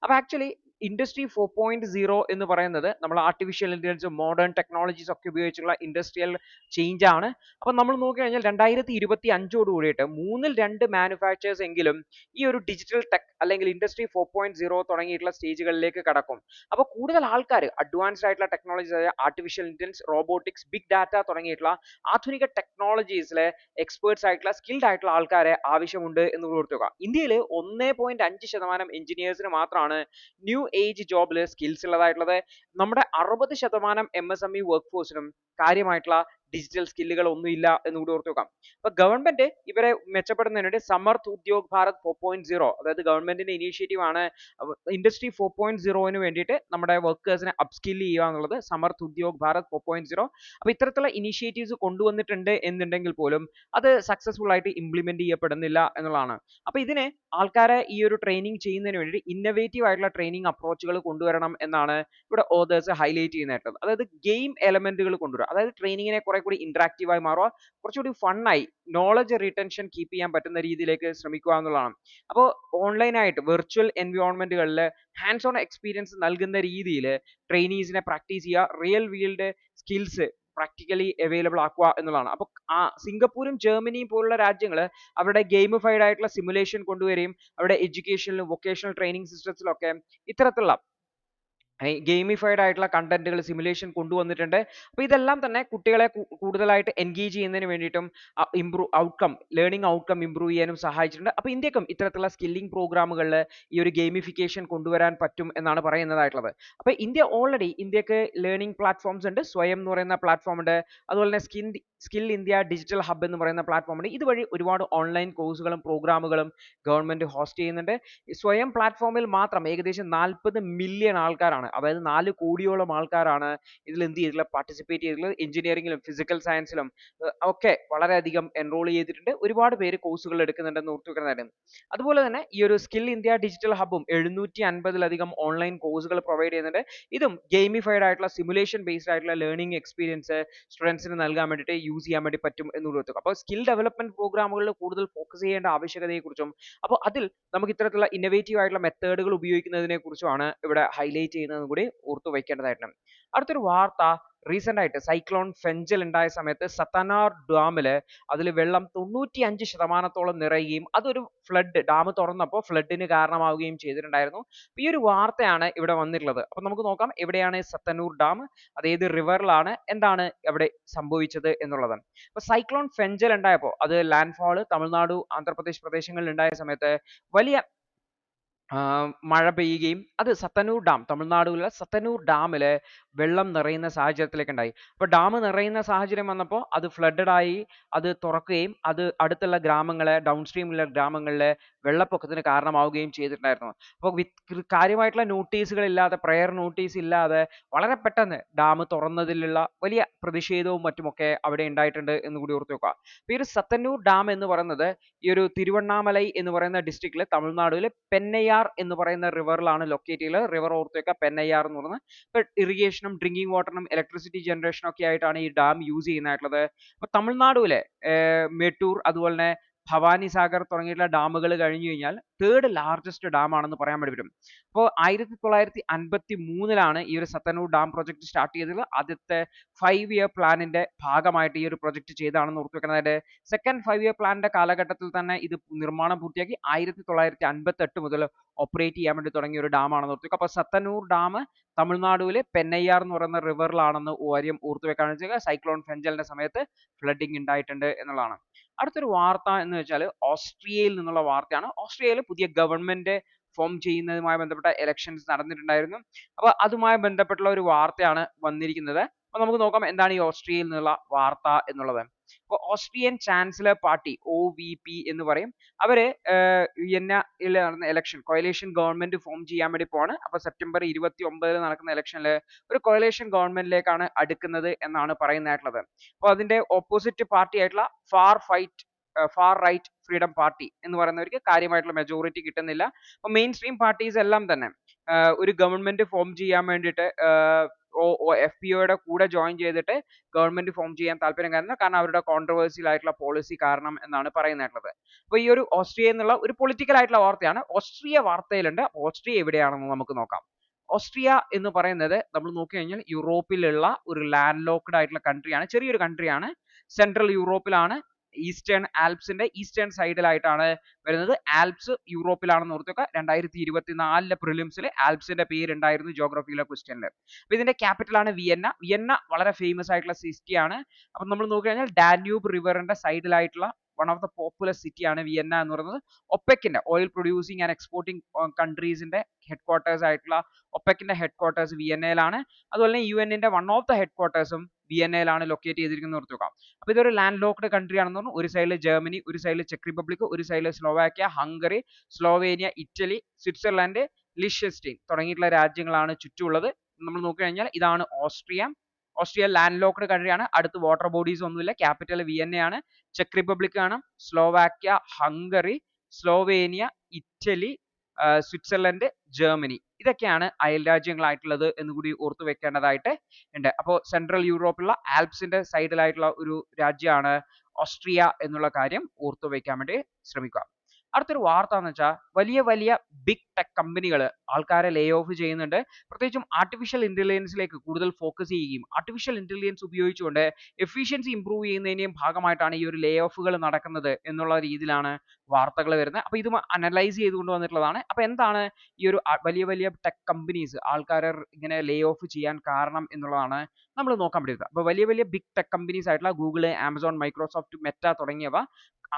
അപ്പോൾ ആക്ച്വലി ഇൻഡസ്ട്രി 4.0 എന്ന് പറയുന്നത് നമ്മൾ ആർട്ടിഫിഷ്യൽ ഇന്റലിജൻസ്, മോഡേൺ ടെക്നോളജീസ് ഒക്കെ ഉപയോഗിച്ചുള്ള ഇൻഡസ്ട്രിയൽ ചേഞ്ച് ആണ്. അപ്പോൾ നമ്മൾ നോക്കിക്കഴിഞ്ഞാൽ 2025 കൂടിയിട്ട് 2 മാനുഫാക്ചേഴ്സ് എങ്കിലും ഈ ഒരു ഡിജിറ്റൽ ടെക് അല്ലെങ്കിൽ ഇൻഡസ്ട്രി 4.0 തുടങ്ങിയിട്ടുള്ള സ്റ്റേജുകളിലേക്ക് കടക്കും. അപ്പോൾ കൂടുതൽ ആൾക്കാർ അഡ്വാൻസ്ഡ് ആയിട്ടുള്ള ടെക്നോളജീസ് ആയ artificial intelligence, robotics, big data തുടങ്ങിയിട്ടുള്ള ആധുനിക ടെക്നോളജീസിലെ എക്സ്പേർട്സ് ആയിട്ടുള്ള സ്കിൽഡ് ആയിട്ടുള്ള ആൾക്കാരെ ആവശ്യമുണ്ട് എന്ന് ഓർക്കുക. ഇന്ത്യയിൽ 1.5% എഞ്ചിനീയേഴ്സിന് മാത്രമാണ് ന്യൂ ഏജ് ജോബിൽ സ്കിൽസ് ഉള്ളതായിട്ടുള്ളത്. നമ്മുടെ 60% MSME വർക്ക് ഫോഴ്സിനും കാര്യമായിട്ടുള്ള ഡിജിറ്റൽ സ്കില്ലുകൾ ഒന്നുമില്ല എന്ന് കൂടി ഓർത്ത് വെക്കാം. അപ്പൊ ഗവൺമെന്റ് ഇവരെ മെച്ചപ്പെടുന്നതിന് വേണ്ടി സമർത്ഥ് ഉദ്യോഗ് ഭാരത് 4.0, അതായത് ഗവൺമെന്റിന്റെ ഇനീഷ്യേറ്റീവ് ആണ് ഇൻഡസ്ട്രി 4.0 വേണ്ടിയിട്ട് നമ്മുടെ വർക്കേഴ്സിനെ അപ്സ്കിൽ ചെയ്യുക എന്നുള്ളത്, സമർത്ഥ് ഉദ്യോഗ് ഭാരത് 4.0. അപ്പൊ ഇത്തരത്തിലുള്ള ഇനീഷ്യേറ്റീവ്സ് കൊണ്ടുവന്നിട്ടുണ്ട് എന്നുണ്ടെങ്കിൽ പോലും അത് സക്സസ്ഫുൾ ആയിട്ട് ഇംപ്ലിമെന്റ് ചെയ്യപ്പെടുന്നില്ല എന്നുള്ളതാണ്. അപ്പൊ ഇതിന് ആൾക്കാരെ ഈ ഒരു ട്രെയിനിങ് ചെയ്യുന്നതിന് വേണ്ടി ഇന്നവേറ്റീവ് ആയിട്ടുള്ള ട്രെയിനിങ് അപ്രോച്ചുകൾ കൊണ്ടുവരണം എന്നാണ് ഇവിടെ ഓതേഴ്സ് ഹൈലൈറ്റ് ചെയ്യുന്നത്. അതായത് ഗെയിം എലമെന്റുകൾ കൊണ്ടുവരിക, അതായത് ട്രെയിനിങ്ങിനെ കുറെ കൂടി ഇന്ററാക്റ്റീവ് ആയി മാറുക, കുറച്ചുകൂടി ഫണ്ണായി നോളജ് റിട്ടൻഷൻ കീപ്പ് ചെയ്യാൻ പറ്റുന്ന രീതിയിലേക്ക് ശ്രമിക്കുക എന്നുള്ളതാണ്. അപ്പോൾ ഓൺലൈനായിട്ട് വെർച്വൽ എൻവയോൺമെന്റുകളിൽ ഹാൻഡ്സ് ഓൺ എക്സ്പീരിയൻസ് നൽകുന്ന രീതിയിൽ ട്രെയിനീസിനെ പ്രാക്ടീസ് ചെയ്യുക, real field skills practically available ആക്കുക എന്നുള്ളതാണ്. അപ്പോൾ സിംഗപ്പൂരും ജർമ്മനിയും പോലുള്ള രാജ്യങ്ങൾ അവരുടെ ഗെയിമിഫൈഡ് ആയിട്ടുള്ള സിമുലേഷൻ കൊണ്ടുവരികയും അവരുടെ എഡ്യൂക്കേഷനിലും വൊക്കേഷണൽ ട്രെയിനിങ് സിസ്റ്റത്തിലൊക്കെ ഇത്തരത്തിലുള്ള ഗെയിമിഫൈഡ് ആയിട്ടുള്ള കണ്ടന്റുകൾ, സിമുലേഷൻ കൊണ്ടുവന്നിട്ടുണ്ട്. അപ്പോൾ ഇതെല്ലാം തന്നെ കുട്ടികളെ കൂടുതലായിട്ട് എൻഗേജ് ചെയ്യുന്നതിന് വേണ്ടിയിട്ടും ലേണിംഗ് ഔട്ട്കം ഇംപ്രൂവ് ചെയ്യാനും സഹായിച്ചിട്ടുണ്ട്. അപ്പോൾ ഇന്ത്യക്കും ഇത്തരത്തിലുള്ള സ്കില്ലിംഗ് പ്രോഗ്രാമുകളിൽ ഈ ഒരു ഗെയിമിഫിക്കേഷൻ കൊണ്ടുവരാൻ പറ്റും എന്നാണ് പറയുന്നതായിട്ടുള്ളത്. അപ്പോൾ ഇന്ത്യക്ക് ലേണിംഗ് പ്ലാറ്റ്ഫോംസ് ഉണ്ട്. സ്വയം എന്ന് പറയുന്ന പ്ലാറ്റ്ഫോം ഉണ്ട്, അതുപോലെ തന്നെ സ്കിൽ ഇന്ത്യ ഡിജിറ്റൽ ഹബ് എന്ന് പറയുന്ന പ്ലാറ്റ്ഫോം ഉണ്ട്. ഇതുവഴി ഒരുപാട് ഓൺലൈൻ കോഴ്സുകളും പ്രോഗ്രാമുകളും ഗവൺമെന്റ് ഹോസ്റ്റ് ചെയ്യുന്നുണ്ട്. സ്വയം പ്ലാറ്റ്ഫോമിൽ മാത്രം ഏകദേശം 40 മില്യൺ ആൾക്കാരാണ്, അതായത് 4 കോടിയോളം ആൾക്കാരാണ് ഇതിൽ എന്ത് ചെയ്തിട്ടുള്ള പാർട്ടിസിപ്പേറ്റ് ചെയ്തിട്ടുള്ളത്. എഞ്ചിനീയറിംഗിലും ഫിസിക്കൽ സയൻസിലും ഒക്കെ വളരെയധികം എൻറോൾ ചെയ്തിട്ടുണ്ട്. ഒരുപാട് പേര് കോഴ്സുകൾ എടുക്കുന്നുണ്ടെന്ന് ഓർത്തു വെക്കുന്നതായിരുന്നു. അതുപോലെ തന്നെ ഈ ഒരു സ്കിൽ ഇന്ത്യ ഡിജിറ്റൽ ഹബും 750-ലധികം ഓൺലൈൻ കോഴ്സുകൾ പ്രൊവൈഡ് ചെയ്യുന്നുണ്ട്. ഇതും ഗെയിമിഫൈഡ് ആയിട്ടുള്ള സിമുലേഷൻ ബേസ്ഡ് ആയിട്ടുള്ള ലേണിംഗ് എക്സ്പീരിയൻസ് സ്റ്റുഡൻസിന് നൽകാൻ വേണ്ടിയിട്ട് യൂസ് ചെയ്യാൻ വേണ്ടി പറ്റും എന്ന് ഓർത്തു. അപ്പോൾ സ്കിൽ ഡെവലപ്മെന്റ് പ്രോഗ്രാമുകളിൽ കൂടുതൽ ഫോക്കസ് ചെയ്യേണ്ട ആവശ്യകതയെക്കുറിച്ചും അപ്പോൾ അതിൽ നമുക്ക് ഇത്തരത്തിലുള്ള ഇന്നോവേറ്റീവ് ആയിട്ടുള്ള മെത്തേഡുകൾ ഉപയോഗിക്കുന്നതിനെ കുറിച്ചുമാണ് ഇവിടെ ഹൈലൈറ്റ് ചെയ്യുന്നതെന്ന് കൂടി ഓർത്തു വയ്ക്കേണ്ടതായിട്ടുണ്ട്. അടുത്തൊരു വാർത്ത, റീസെന്റ് ആയിട്ട് സൈക്ലോൺ ഫെഞ്ചൽ ഉണ്ടായ സമയത്ത് സത്തനാർ ഡാമില് അതിൽ വെള്ളം 95% നിറയുകയും അതൊരു ഡാം തുറന്നപ്പോൾ ഫ്ലഡിന് കാരണമാവുകയും ചെയ്തിട്ടുണ്ടായിരുന്നു. ഈ ഒരു വാർത്തയാണ് ഇവിടെ വന്നിട്ടുള്ളത്. അപ്പൊ നമുക്ക് നോക്കാം എവിടെയാണ് സത്തനൂർ ഡാം, അത് ഏത് റിവറിലാണ്, എന്താണ് അവിടെ സംഭവിച്ചത് എന്നുള്ളത്. അപ്പൊ സൈക്ലോൺ ഫെഞ്ചൽ ഉണ്ടായപ്പോൾ അത് ലാൻഡ്ഫോൾ തമിഴ്നാട്, ആന്ധ്രാപ്രദേശ് പ്രദേശങ്ങളിൽ ഉണ്ടായ സമയത്ത് വലിയ മഴ പെയ്യുകയും അത് സത്തനൂർ ഡാം, തമിഴ്നാടുവിലെ സത്തനൂർ ഡാമിൽ വെള്ളം നിറയുന്ന സാഹചര്യത്തിലേക്ക് ഉണ്ടായി. അപ്പോൾ ഡാം നിറയുന്ന സാഹചര്യം വന്നപ്പോൾ അത് ഫ്ലഡഡ് ആയി, അത് തുറക്കുകയും അത് അടുത്തുള്ള ഗ്രാമങ്ങളെ, ഡൗൺ സ്ട്രീമിലുള്ള ഗ്രാമങ്ങളിലെ വെള്ളപ്പൊക്കത്തിന് കാരണമാവുകയും ചെയ്തിട്ടുണ്ടായിരുന്നു. അപ്പോൾ കാര്യമായിട്ടുള്ള നോട്ടീസുകൾ ഇല്ലാതെ, പ്രയർ നോട്ടീസ് ഇല്ലാതെ വളരെ പെട്ടെന്ന് ഡാം തുറന്നതിലുള്ള വലിയ പ്രതിഷേധവും മറ്റുമൊക്കെ അവിടെ ഉണ്ടായിട്ടുണ്ട് എന്ന് കൂടി ഓർത്ത് വെക്കുക. അപ്പോൾ ഈ ഒരു സത്തന്നൂർ ഡാം എന്ന് പറയുന്നത് ഈ ഒരു തിരുവണ്ണാമലൈ എന്ന് പറയുന്ന ഡിസ്ട്രിക്റ്റിലെ തമിഴ്നാട്ടിലെ പെന്നയ്യാർ എന്ന് പറയുന്ന റിവറിലാണ് ലൊക്കേറ്റ് ചെയ്യുന്നത്. റിവർ ഓർത്ത് വെക്കുക, പെന്നയ്യാർ എന്ന് പറയുന്നത്. ഇപ്പോൾ ഇറിഗേഷനും ഡ്രിങ്കിങ് വാട്ടറിനും ഇലക്ട്രിസിറ്റി ജനറേഷനും ഒക്കെ ആയിട്ടാണ് ഈ ഡാം യൂസ് ചെയ്യുന്നതായിട്ടുള്ളത്. അപ്പോൾ തമിഴ്നാടുവിലെ മേട്ടൂർ, അതുപോലെ തന്നെ ഭവാനി സാഗർ തുടങ്ങിയിട്ടുള്ള ഡാമുകൾ കഴിഞ്ഞു കഴിഞ്ഞാൽ തേർഡ് ലാർജസ്റ്റ് ഡാം ആണെന്ന് പറയാൻ വേണ്ടി പറ്റും. അപ്പോൾ 1953 ഈ ഒരു സത്തനൂർ ഡാം പ്രൊജക്ട് സ്റ്റാർട്ട് ചെയ്തത്. ആദ്യത്തെ 5 ഇയർ പ്ലാനിന്റെ ഭാഗമായിട്ട് ഈ ഒരു പ്രൊജക്ട് ചെയ്തതാണെന്ന് ഓർത്ത് വെക്കുന്നത്. സെക്കൻഡ് 5 ഇയർ പ്ലാനിന്റെ കാലഘട്ടത്തിൽ തന്നെ ഇത് നിർമ്മാണം പൂർത്തിയാക്കി 1958 മുതൽ ഓപ്പറേറ്റ് ചെയ്യാൻ വേണ്ടി തുടങ്ങിയ ഒരു ഡാം ആണെന്ന് ഓർത്ത് വെക്കുക. അപ്പോൾ സത്തനൂർ ഡാം തമിഴ്നാടുവിലെ പെന്നയ്യാർ എന്ന് പറയുന്ന റിവറിലാണെന്ന് കാര്യം ഓർത്ത് വെക്കാന്ന് വെച്ചാൽ സൈക്ലോൺ ഫെഞ്ചലിന്റെ സമയത്ത് ഫ്ലഡിങ് ഉണ്ടായിട്ടുണ്ട് എന്നുള്ളതാണ്. അടുത്തൊരു വാർത്ത എന്ന് വെച്ചാൽ ഓസ്ട്രിയയിൽ നിന്നുള്ള വാർത്തയാണ്. ഓസ്ട്രിയയിൽ പുതിയ ഗവൺമെന്റ് ഫോം ചെയ്യുന്നതുമായി ബന്ധപ്പെട്ട ഇലക്ഷൻസ് നടന്നിട്ടുണ്ടായിരുന്നു. അപ്പോൾ അതുമായി ബന്ധപ്പെട്ടുള്ള ഒരു വാർത്തയാണ് വന്നിരിക്കുന്നത്. അപ്പോൾ നമുക്ക് നോക്കാം എന്താണ് ഈ ഓസ്ട്രിയയിൽ നിന്നുള്ള വാർത്ത എന്നുള്ളത്. അപ്പോൾ ഓസ്ട്രിയൻ ചാൻസലർ പാർട്ടി OVP എന്ന് പറയും. അവര് വിയന്നയിൽ നടന്ന ഇലക്ഷൻ കൊയലേഷൻ ഗവൺമെന്റ് ഫോം ചെയ്യാൻ വേണ്ടി പോവാണ്. അപ്പോൾ സെപ്റ്റംബർ 29 നടക്കുന്ന ഇലക്ഷനിൽ ഒരു കൊയലേഷൻ ഗവൺമെന്റിലേക്കാണ് അടുക്കുന്നത് എന്നാണ് പറയുന്നതായിട്ടുള്ളത്. അപ്പോൾ അതിന്റെ ഓപ്പോസിറ്റ് പാർട്ടി ആയിട്ടുള്ള ഫാർ റൈറ്റ് ഫ്രീഡം പാർട്ടി എന്ന് പറയുന്നവർക്ക് കാര്യമായിട്ടുള്ള മെജോറിറ്റി കിട്ടുന്നില്ല. അപ്പോൾ മെയിൻ സ്ട്രീം പാർട്ടീസ് എല്ലാം തന്നെ ഒരു ഗവൺമെന്റ് ഫോം ചെയ്യാൻ വേണ്ടിയിട്ട് FPOയുടെ കൂടെ ജോയിൻ ചെയ്തിട്ട് ഗവൺമെന്റ് ഫോം ചെയ്യാൻ താല്പര്യം കാരണം അവരുടെ കോൺട്രവേഴ്സ്യൽ ആയിട്ടുള്ള പോളിസി കാരണം എന്നാണ് പറയുന്നതായിട്ടുള്ളത്. അപ്പോൾ ഈ ഒരു ഓസ്ട്രിയ എന്നുള്ള ഒരു പൊളിറ്റിക്കൽ ആയിട്ടുള്ള വാർത്തയാണ്. ഓസ്ട്രിയ വാർത്തയിലുണ്ട്. ഓസ്ട്രിയ എവിടെയാണെന്ന് നമുക്ക് നോക്കാം. ഓസ്ട്രിയ എന്ന് പറയുന്നത് നമ്മൾ നോക്കി കഴിഞ്ഞാൽ യൂറോപ്പിലുള്ള ഒരു ലാൻഡ് ലോക്ക്ഡ് ആയിട്ടുള്ള കൺട്രിയാണ്. ചെറിയൊരു കൺട്രിയാണ്. സെൻട്രൽ യൂറോപ്പിലാണ്. ഈസ്റ്റേൺ ആൽപ്സിന്റെ ഈസ്റ്റേൺ സൈഡിലായിട്ടാണ് വരുന്നത്. ആൽപ്സ് യൂറോപ്പിലാണെന്ന് ഓർത്ത് വെക്കുക. 2024 പ്രിലിംസിൽ ആൽപ്സിന്റെ പേരുണ്ടായിരുന്നു ജോഗ്രഫിയിലെ ക്വസ്റ്റ്യനിൽ. അപ്പോൾ ഇതിന്റെ ക്യാപിറ്റൽ ആണ് വിയന്ന. വിയന്ന വളരെ ഫേമസ് ആയിട്ടുള്ള സിറ്റിയാണ്. അപ്പോൾ നമ്മൾ നോക്കി കഴിഞ്ഞാൽ ഡാന്യൂബ് റിവറിന്റെ സൈഡിലായിട്ടുള്ള വൺ ഓഫ് ദ പോപ്പുലർ സിറ്റിയാണ് വിയന്ന എന്ന് പറയുന്നത്. ഒപെക്കിന്റെ ഓയിൽ പ്രൊഡ്യൂസിങ് ആൻഡ് എക്സ്പോർട്ടിംഗ് കൺട്രീസിന്റെ ഹെഡ് ക്വാർട്ടേഴ്സ് ആയിട്ടുള്ള ഒപെക്കിന്റെ ഹെഡ് ക്വാർട്ടേഴ്സ് വിയന്നയിലാണ്. അതുപോലെ തന്നെ UN-ന്റെ വൺ ഓഫ് ദ ഹെഡ് ക്വാർട്ടേഴ്സും വിയന്നയിലാണ് ലൊക്കേറ്റ് ചെയ്തിരിക്കുന്നത് ഓർത്ത് വെക്കാം. അപ്പോൾ ഇതൊരു ലാൻഡ് ലോക്ക്ഡ് കൺട്രി ആണെന്ന് പറഞ്ഞു. ഒരു സൈഡിൽ ജർമ്മനി, ഒരു സൈഡിൽ ചെക്ക് റിപ്പബ്ലിക്, ഒരു സൈഡിൽ Slovakia, Hungary, Slovenia, Italy, Switzerland, Liechtenstein തുടങ്ങിയിട്ടുള്ള രാജ്യങ്ങളാണ് ചുറ്റുമുള്ളത്. നമ്മൾ നോക്കിക്കഴിഞ്ഞാൽ ഇതാണ് ഓസ്ട്രിയ. ഓസ്ട്രിയ ലാൻഡ് ലോക്ക്ഡ് കൺട്രിയാണ്. അടുത്ത് വാട്ടർ ബോഡീസ് ഒന്നുമില്ല. ക്യാപിറ്റൽ വിയന്നയാണ്. ചെക്ക് റിപ്പബ്ലിക് ആണ്, Slovakia, Hungary, Slovenia, Italy, Switzerland, Germany ഇതൊക്കെയാണ് അയൽ രാജ്യങ്ങളായിട്ടുള്ളത് എന്ന് കൂടി ഓർത്തു വെക്കേണ്ടതായിട്ട് ഉണ്ട്. അപ്പോൾ സെൻട്രൽ യൂറോപ്പിലുള്ള ആൽപ്സിന്റെ സൈഡിലായിട്ടുള്ള ഒരു രാജ്യമാണ് ഓസ്ട്രിയ എന്നുള്ള കാര്യം ഓർത്തു വെക്കാൻ വേണ്ടി ശ്രമിക്കുക. അടുത്തൊരു വാർത്ത എന്ന് വെച്ചാൽ വലിയ വലിയ ബിഗ് ടെക് കമ്പനികൾ ആൾക്കാരെ ലേ ഓഫ് ചെയ്യുന്നുണ്ട്. പ്രത്യേകിച്ചും ആർട്ടിഫിഷ്യൽ ഇന്റലിജൻസിലേക്ക് കൂടുതൽ ഫോക്കസ് ചെയ്യുകയും ആർട്ടിഫിഷ്യൽ ഇന്റലിജൻസ് ഉപയോഗിച്ചുകൊണ്ട് എഫിഷ്യൻസി ഇംപ്രൂവ് ചെയ്യുന്നതിന്റെയും ഭാഗമായിട്ടാണ് ഈ ഒരു ലേ ഓഫുകൾ നടക്കുന്നത് എന്നുള്ള രീതിയിലാണ് വാർത്തകൾ വരുന്നത്. അപ്പോൾ ഇത് അനലൈസ് ചെയ്തുകൊണ്ട് വന്നിട്ടുള്ളതാണ്. അപ്പോൾ എന്താണ് ഈ ഒരു വലിയ വലിയ ടെക് കമ്പനീസ് ആൾക്കാരെ ഇങ്ങനെ ലേ ഓഫ് ചെയ്യാൻ കാരണം എന്നുള്ളതാണ് നമ്മൾ നോക്കാൻ പറ്റുന്നത്. അപ്പോൾ വലിയ വലിയ ബിഗ് ടെക് കമ്പനീസ് ആയിട്ടുള്ള ഗൂഗിൾ, ആമസോൺ, മൈക്രോസോഫ്റ്റ്, മെറ്റ തുടങ്ങിയവ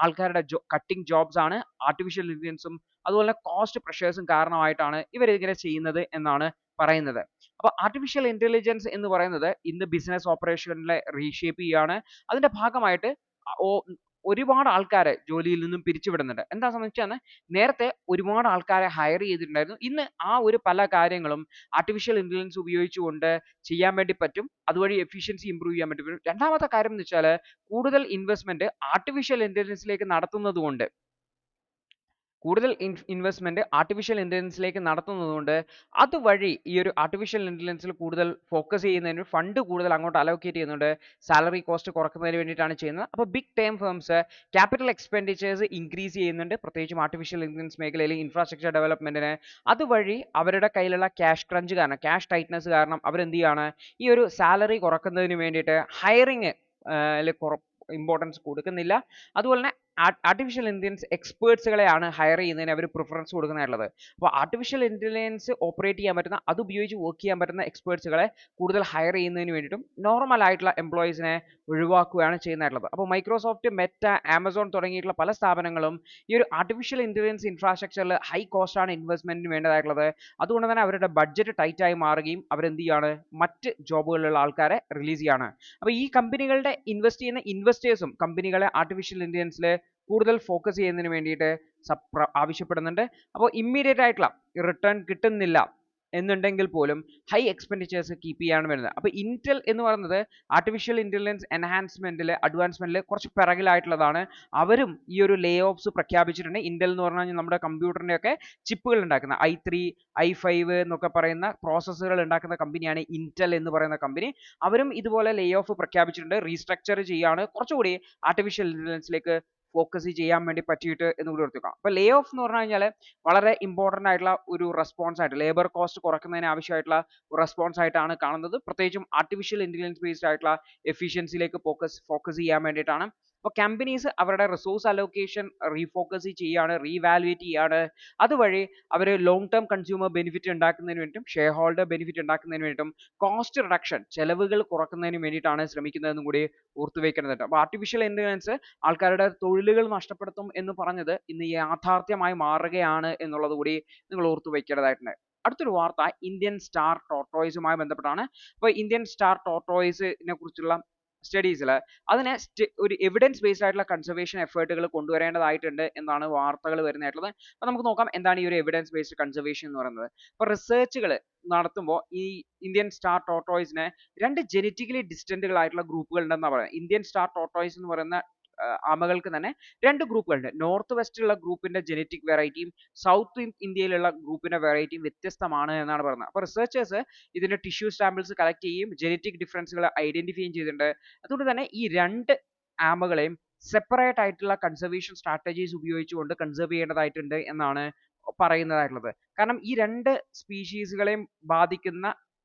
ആൾക്കാരുടെ കട്ടിംഗ് ജോബ്സ് ആണ്. ആർട്ടിഫിഷ്യൽ ഇന്റലിജൻസും അതുപോലെ കോസ്റ്റ് പ്രഷേഴ്സും കാരണമായിട്ടാണ് ഇവർ ഇങ്ങനെ ചെയ്യുന്നത് എന്നാണ് പറയുന്നത്. അപ്പോൾ ആർട്ടിഫിഷ്യൽ ഇന്റലിജൻസ് എന്ന് പറയുന്നത് ഇന്ന് ബിസിനസ് ഓപ്പറേഷനിലെ റീഷേപ്പ് ചെയ്യുകയാണ്. അതിന്റെ ഭാഗമായിട്ട് ഒരുപാട് ആൾക്കാരെ ജോലിയിൽ നിന്നും പിരിച്ചുവിടുന്നുണ്ട്. എന്താ സംബന്ധിച്ചാൽ നേരത്തെ ഒരുപാട് ആൾക്കാരെ ഹയർ ചെയ്തിട്ടുണ്ടായിരുന്നു. ഇന്ന് ആ ഒരു പല കാര്യങ്ങളും ആർട്ടിഫിഷ്യൽ ഇന്റലിജൻസ് ഉപയോഗിച്ചുകൊണ്ട് ചെയ്യാൻ വേണ്ടി പറ്റും. അതുവഴി എഫിഷ്യൻസി ഇംപ്രൂവ് ചെയ്യാൻ വേണ്ടി പറ്റും. രണ്ടാമത്തെ കാര്യം എന്ന് വെച്ചാൽ കൂടുതൽ ഇൻവെസ്റ്റ്മെന്റ് ആർട്ടിഫിഷ്യൽ ഇന്റലിജൻസിലേക്ക് നടത്തുന്നത് കൊണ്ട് ആർട്ടിഫിഷ്യൽ ഇന്റലിജൻസിലേക്ക് നടത്തുന്നതുകൊണ്ട് അതുവഴി ഈ ഒരു ആർട്ടിഫിഷ്യൽ ഇന്റലിജൻസിൽ കൂടുതൽ ഫോക്കസ് ചെയ്യുന്നതിന് ഫണ്ട് കൂടുതൽ അങ്ങോട്ട് അലോക്കേറ്റ് ചെയ്യുന്നുണ്ട്. സാലറി കോസ്റ്റ് കുറക്കുന്നതിന് വേണ്ടിയിട്ടാണ് ചെയ്യുന്നത്. അപ്പോൾ big time firms capital expenditures increase ചെയ്യുന്നുണ്ട്. പ്രത്യേകിച്ചും ആർട്ടിഫിഷ്യൽ ഇന്റലിജൻസ് മേഖലയിൽ ഇൻഫ്രാസ്ട്രക്ചർ ഡെവലപ്മെന്റിന്. അതുവഴി അവരുടെ കയ്യിലുള്ള ക്യാഷ് ക്രഞ്ച് കാരണം, ക്യാഷ് ടൈറ്റ്നസ് കാരണം അവരെന്ത് ചെയ്യാണ്, ഈ ഒരു സാലറി കുറക്കുന്നതിന് വേണ്ടിയിട്ട് ഹയറിങ് ഇമ്പോർട്ടൻസ് കൊടുക്കുന്നില്ല. അതുപോലെ തന്നെ ആർട്ടിഫിഷ്യൽ ഇന്റലിജൻസ് എക്സ്പേർട്സുകളെയാണ് ഹയർ ചെയ്യുന്നതിന് അവർ പ്രിഫറൻസ് കൊടുക്കുന്നതായിട്ടുള്ളത്. അപ്പോൾ ആർട്ടിഫിഷ്യൽ ഇന്റലിജൻസ് ഓപ്പറേറ്റ് ചെയ്യാൻ പറ്റുന്ന, അത് ഉപയോഗിച്ച് വർക്ക് ചെയ്യാൻ പറ്റുന്ന എക്സ്പേർട്സുകളെ കൂടുതൽ ഹയർ ചെയ്യുന്നതിന് വേണ്ടിയിട്ടും നോർമൽ ആയിട്ടുള്ള എംപ്ലോയീസിനെ ഒഴിവാക്കുകയാണ് ചെയ്യുന്നതായിട്ടുള്ളത്. അപ്പോൾ മൈക്രോസോഫ്റ്റ്, മെറ്റ, ആമസോൺ തുടങ്ങിയിട്ടുള്ള പല സ്ഥാപനങ്ങളും ഈ ഒരു ആർട്ടിഫിഷ്യൽ ഇന്റലിജൻസ് ഇൻഫ്രാസ്ട്രക്ചറിൽ ഹൈ കോസ്റ്റ് ആണ് ഇൻവെസ്റ്റ്മെന്റിന് വേണ്ടതായിട്ടുള്ളത്. അതുകൊണ്ട് തന്നെ അവരുടെ ബഡ്ജറ്റ് ടൈറ്റ് ആയി മാറുകയും അവരെന്ത് ചെയ്യാണ്, മറ്റ് ജോബുകളിലുള്ള ആൾക്കാരെ റിലീസ് ചെയ്യാണ്. അപ്പോൾ ഈ കമ്പനികളുടെ ഇൻവെസ്റ്റ് ചെയ്യുന്ന ഇൻവെസ്റ്റേഴ്സും കമ്പനികളെ ആർട്ടിഫിഷ്യൽ ഇന്റലിജൻസിൽ കൂടുതൽ ഫോക്കസ് ചെയ്യുന്നതിന് വേണ്ടിയിട്ട് ആവശ്യപ്പെടുന്നുണ്ട്. അപ്പോൾ ഇമ്മീഡിയറ്റ് ആയിട്ടുള്ള റിട്ടേൺ കിട്ടുന്നില്ല എന്നുണ്ടെങ്കിൽ പോലും ഹൈ എക്സ്പെൻഡിച്ചേഴ്സ് കീപ്പ് ചെയ്യാണ് വരുന്നത്. അപ്പോൾ ഇന്റൽ എന്ന് പറയുന്നത് ആർട്ടിഫിഷ്യൽ ഇന്റലിജൻസ് എൻഹാൻസ്മെന്റിൽ, അഡ്വാൻസ്മെന്റിൽ കുറച്ച് പിറകിലായിട്ടുള്ളതാണ്. അവരും ഈ ഒരു ലേ ഓഫ്സ് പ്രഖ്യാപിച്ചിട്ടുണ്ട്. ഇന്റൽ എന്ന് പറഞ്ഞു കഴിഞ്ഞാൽ നമ്മുടെ കമ്പ്യൂട്ടറിന്റെ ഒക്കെ ചിപ്പുകൾ ഉണ്ടാക്കുന്ന i3, i5 എന്നൊക്കെ പറയുന്ന പ്രോസസ്സറുകൾ ഉണ്ടാക്കുന്ന കമ്പനിയാണ് ഇന്റൽ എന്ന് പറയുന്ന കമ്പനി. അവരും ഇതുപോലെ ലേ ഓഫ് പ്രഖ്യാപിച്ചിട്ടുണ്ട്. റീസ്ട്രക്ചർ ചെയ്യാണ്, കുറച്ചുകൂടി ആർട്ടിഫിഷ്യൽ ഇന്റലിജൻസിലേക്ക് ഫോക്കസ് ചെയ്യാൻ വേണ്ടി പറ്റിയിട്ട് എന്ന് കൂടി ഓർത്തുക. അപ്പോൾ ലേ ഓഫ് എന്ന് പറഞ്ഞു കഴിഞ്ഞാൽ വളരെ ഇമ്പോർട്ടൻ്റ് ആയിട്ടുള്ള ഒരു റെസ്പോൺസ് ആയിട്ട്, ലേബർ കോസ്റ്റ് കുറയ്ക്കുന്നതിന് ആവശ്യമായിട്ടുള്ള റെസ്പോൺസ് ആയിട്ടാണ് കാണുന്നത്. പ്രത്യേകിച്ചും ആർട്ടിഫിഷ്യൽ ഇന്റലിജൻസ് ബേസ്ഡ് ആയിട്ടുള്ള എഫിഷ്യൻസിയിലേക്ക് ഫോക്കസ് ചെയ്യാൻ വേണ്ടിയിട്ടാണ്. അപ്പോൾ കമ്പനീസ് അവരുടെ റിസോഴ്സ് അലോക്കേഷൻ റീഫോക്കസ് ചെയ്യാണ്, റീവാലുവേറ്റ് ചെയ്യാണ്. അതുവഴി അവർ ലോങ് ടേം കൺസ്യൂമർ ബെനിഫിറ്റ് ഉണ്ടാക്കുന്നതിന് വേണ്ടിയിട്ടും ഷെയർ ഹോൾഡർ ബെനിഫിറ്റ് ഉണ്ടാക്കുന്നതിന് വേണ്ടിയിട്ടും കോസ്റ്റ് റിഡക്ഷൻ, ചെലവുകൾ കുറക്കുന്നതിന് വേണ്ടിയിട്ടാണ് ശ്രമിക്കുന്നതെന്നും കൂടി ഓർത്തുവെക്കേണ്ടതുണ്ട്. അപ്പോൾ ആർട്ടിഫിഷ്യൽ ഇന്റലിജൻസ് ആൾക്കാരുടെ തൊഴിലുകൾ നഷ്ടപ്പെടുത്തും എന്ന് പറഞ്ഞത് ഇന്ന് യാഥാർത്ഥ്യമായി മാറുകയാണ് എന്നുള്ളത് കൂടി നിങ്ങൾ ഓർത്തു വെക്കേണ്ടതായിട്ടുണ്ട്. അടുത്തൊരു വാർത്ത ഇന്ത്യൻ സ്റ്റാർ ടോർട്ടോയ്സുമായി ബന്ധപ്പെട്ടാണ്. അപ്പോൾ ഇന്ത്യൻ സ്റ്റാർ ടോർട്ടോയ്സിനെ കുറിച്ചുള്ള സ്റ്റഡീസിൽ അതിനെ ഒരു എവിഡൻസ് ബേസ്ഡ് ആയിട്ടുള്ള കൺസർവേഷൻ എഫേർട്ടുകൾ കൊണ്ടുവരേണ്ടതായിട്ടുണ്ട് എന്നാണ് വാർത്തകൾ വരുന്നതായിട്ടുള്ളത്. അപ്പോൾ നമുക്ക് നോക്കാം എന്താണ് ഈ ഒരു എവിഡൻസ് ബേസ്ഡ് കൺസർവേഷൻ എന്ന് പറയുന്നത്. അപ്പോൾ റിസർച്ചുകൾ നടത്തുമ്പോൾ ഈ ഇന്ത്യൻ സ്റ്റാർ ടോർട്ടോയ്സിനെ രണ്ട് ജനറ്റിക്കലി ഡിസ്റ്റന്റുകളായിട്ടുള്ള ഗ്രൂപ്പുകൾ ഉണ്ടെന്നാണ് പറയുന്നത്. ഇന്ത്യൻ സ്റ്റാർ ടോർട്ടോയ്സ് എന്ന് പറയുന്ന ആമകൾക്ക് തന്നെ രണ്ട് ഗ്രൂപ്പുകളുണ്ട്. നോർത്ത് വെസ്റ്റിലുള്ള ഗ്രൂപ്പിന്റെ ജനറ്റിക് വെറൈറ്റിയും സൗത്ത് ഇന്ത്യയിലുള്ള ഗ്രൂപ്പിന്റെ വെറൈറ്റിയും വ്യത്യസ്തമാണ് എന്നാണ് പറയുന്നത്. അപ്പോൾ റിസർച്ചേഴ്സ് ഇതിന്റെ ടിഷ്യൂ സാമ്പിൾസ് കളക്ട് ചെയ്യുകയും ജനറ്റിക് ഡിഫറൻസുകൾ ഐഡന്റിഫൈ ചെയ്തിട്ടുണ്ട്. അതുകൊണ്ട് തന്നെ ഈ രണ്ട് ആമകളെയും സെപ്പറേറ്റ് ആയിട്ടുള്ള കൺസർവേഷൻ സ്ട്രാറ്റജീസ് ഉപയോഗിച്ചുകൊണ്ട് കൺസർവ് ചെയ്യേണ്ടതായിട്ടുണ്ട് എന്നാണ് പറയുന്നതായിട്ടുള്ളത്. കാരണം ഈ രണ്ട് സ്പീഷീസുകളെയും ബാധിക്കുന്ന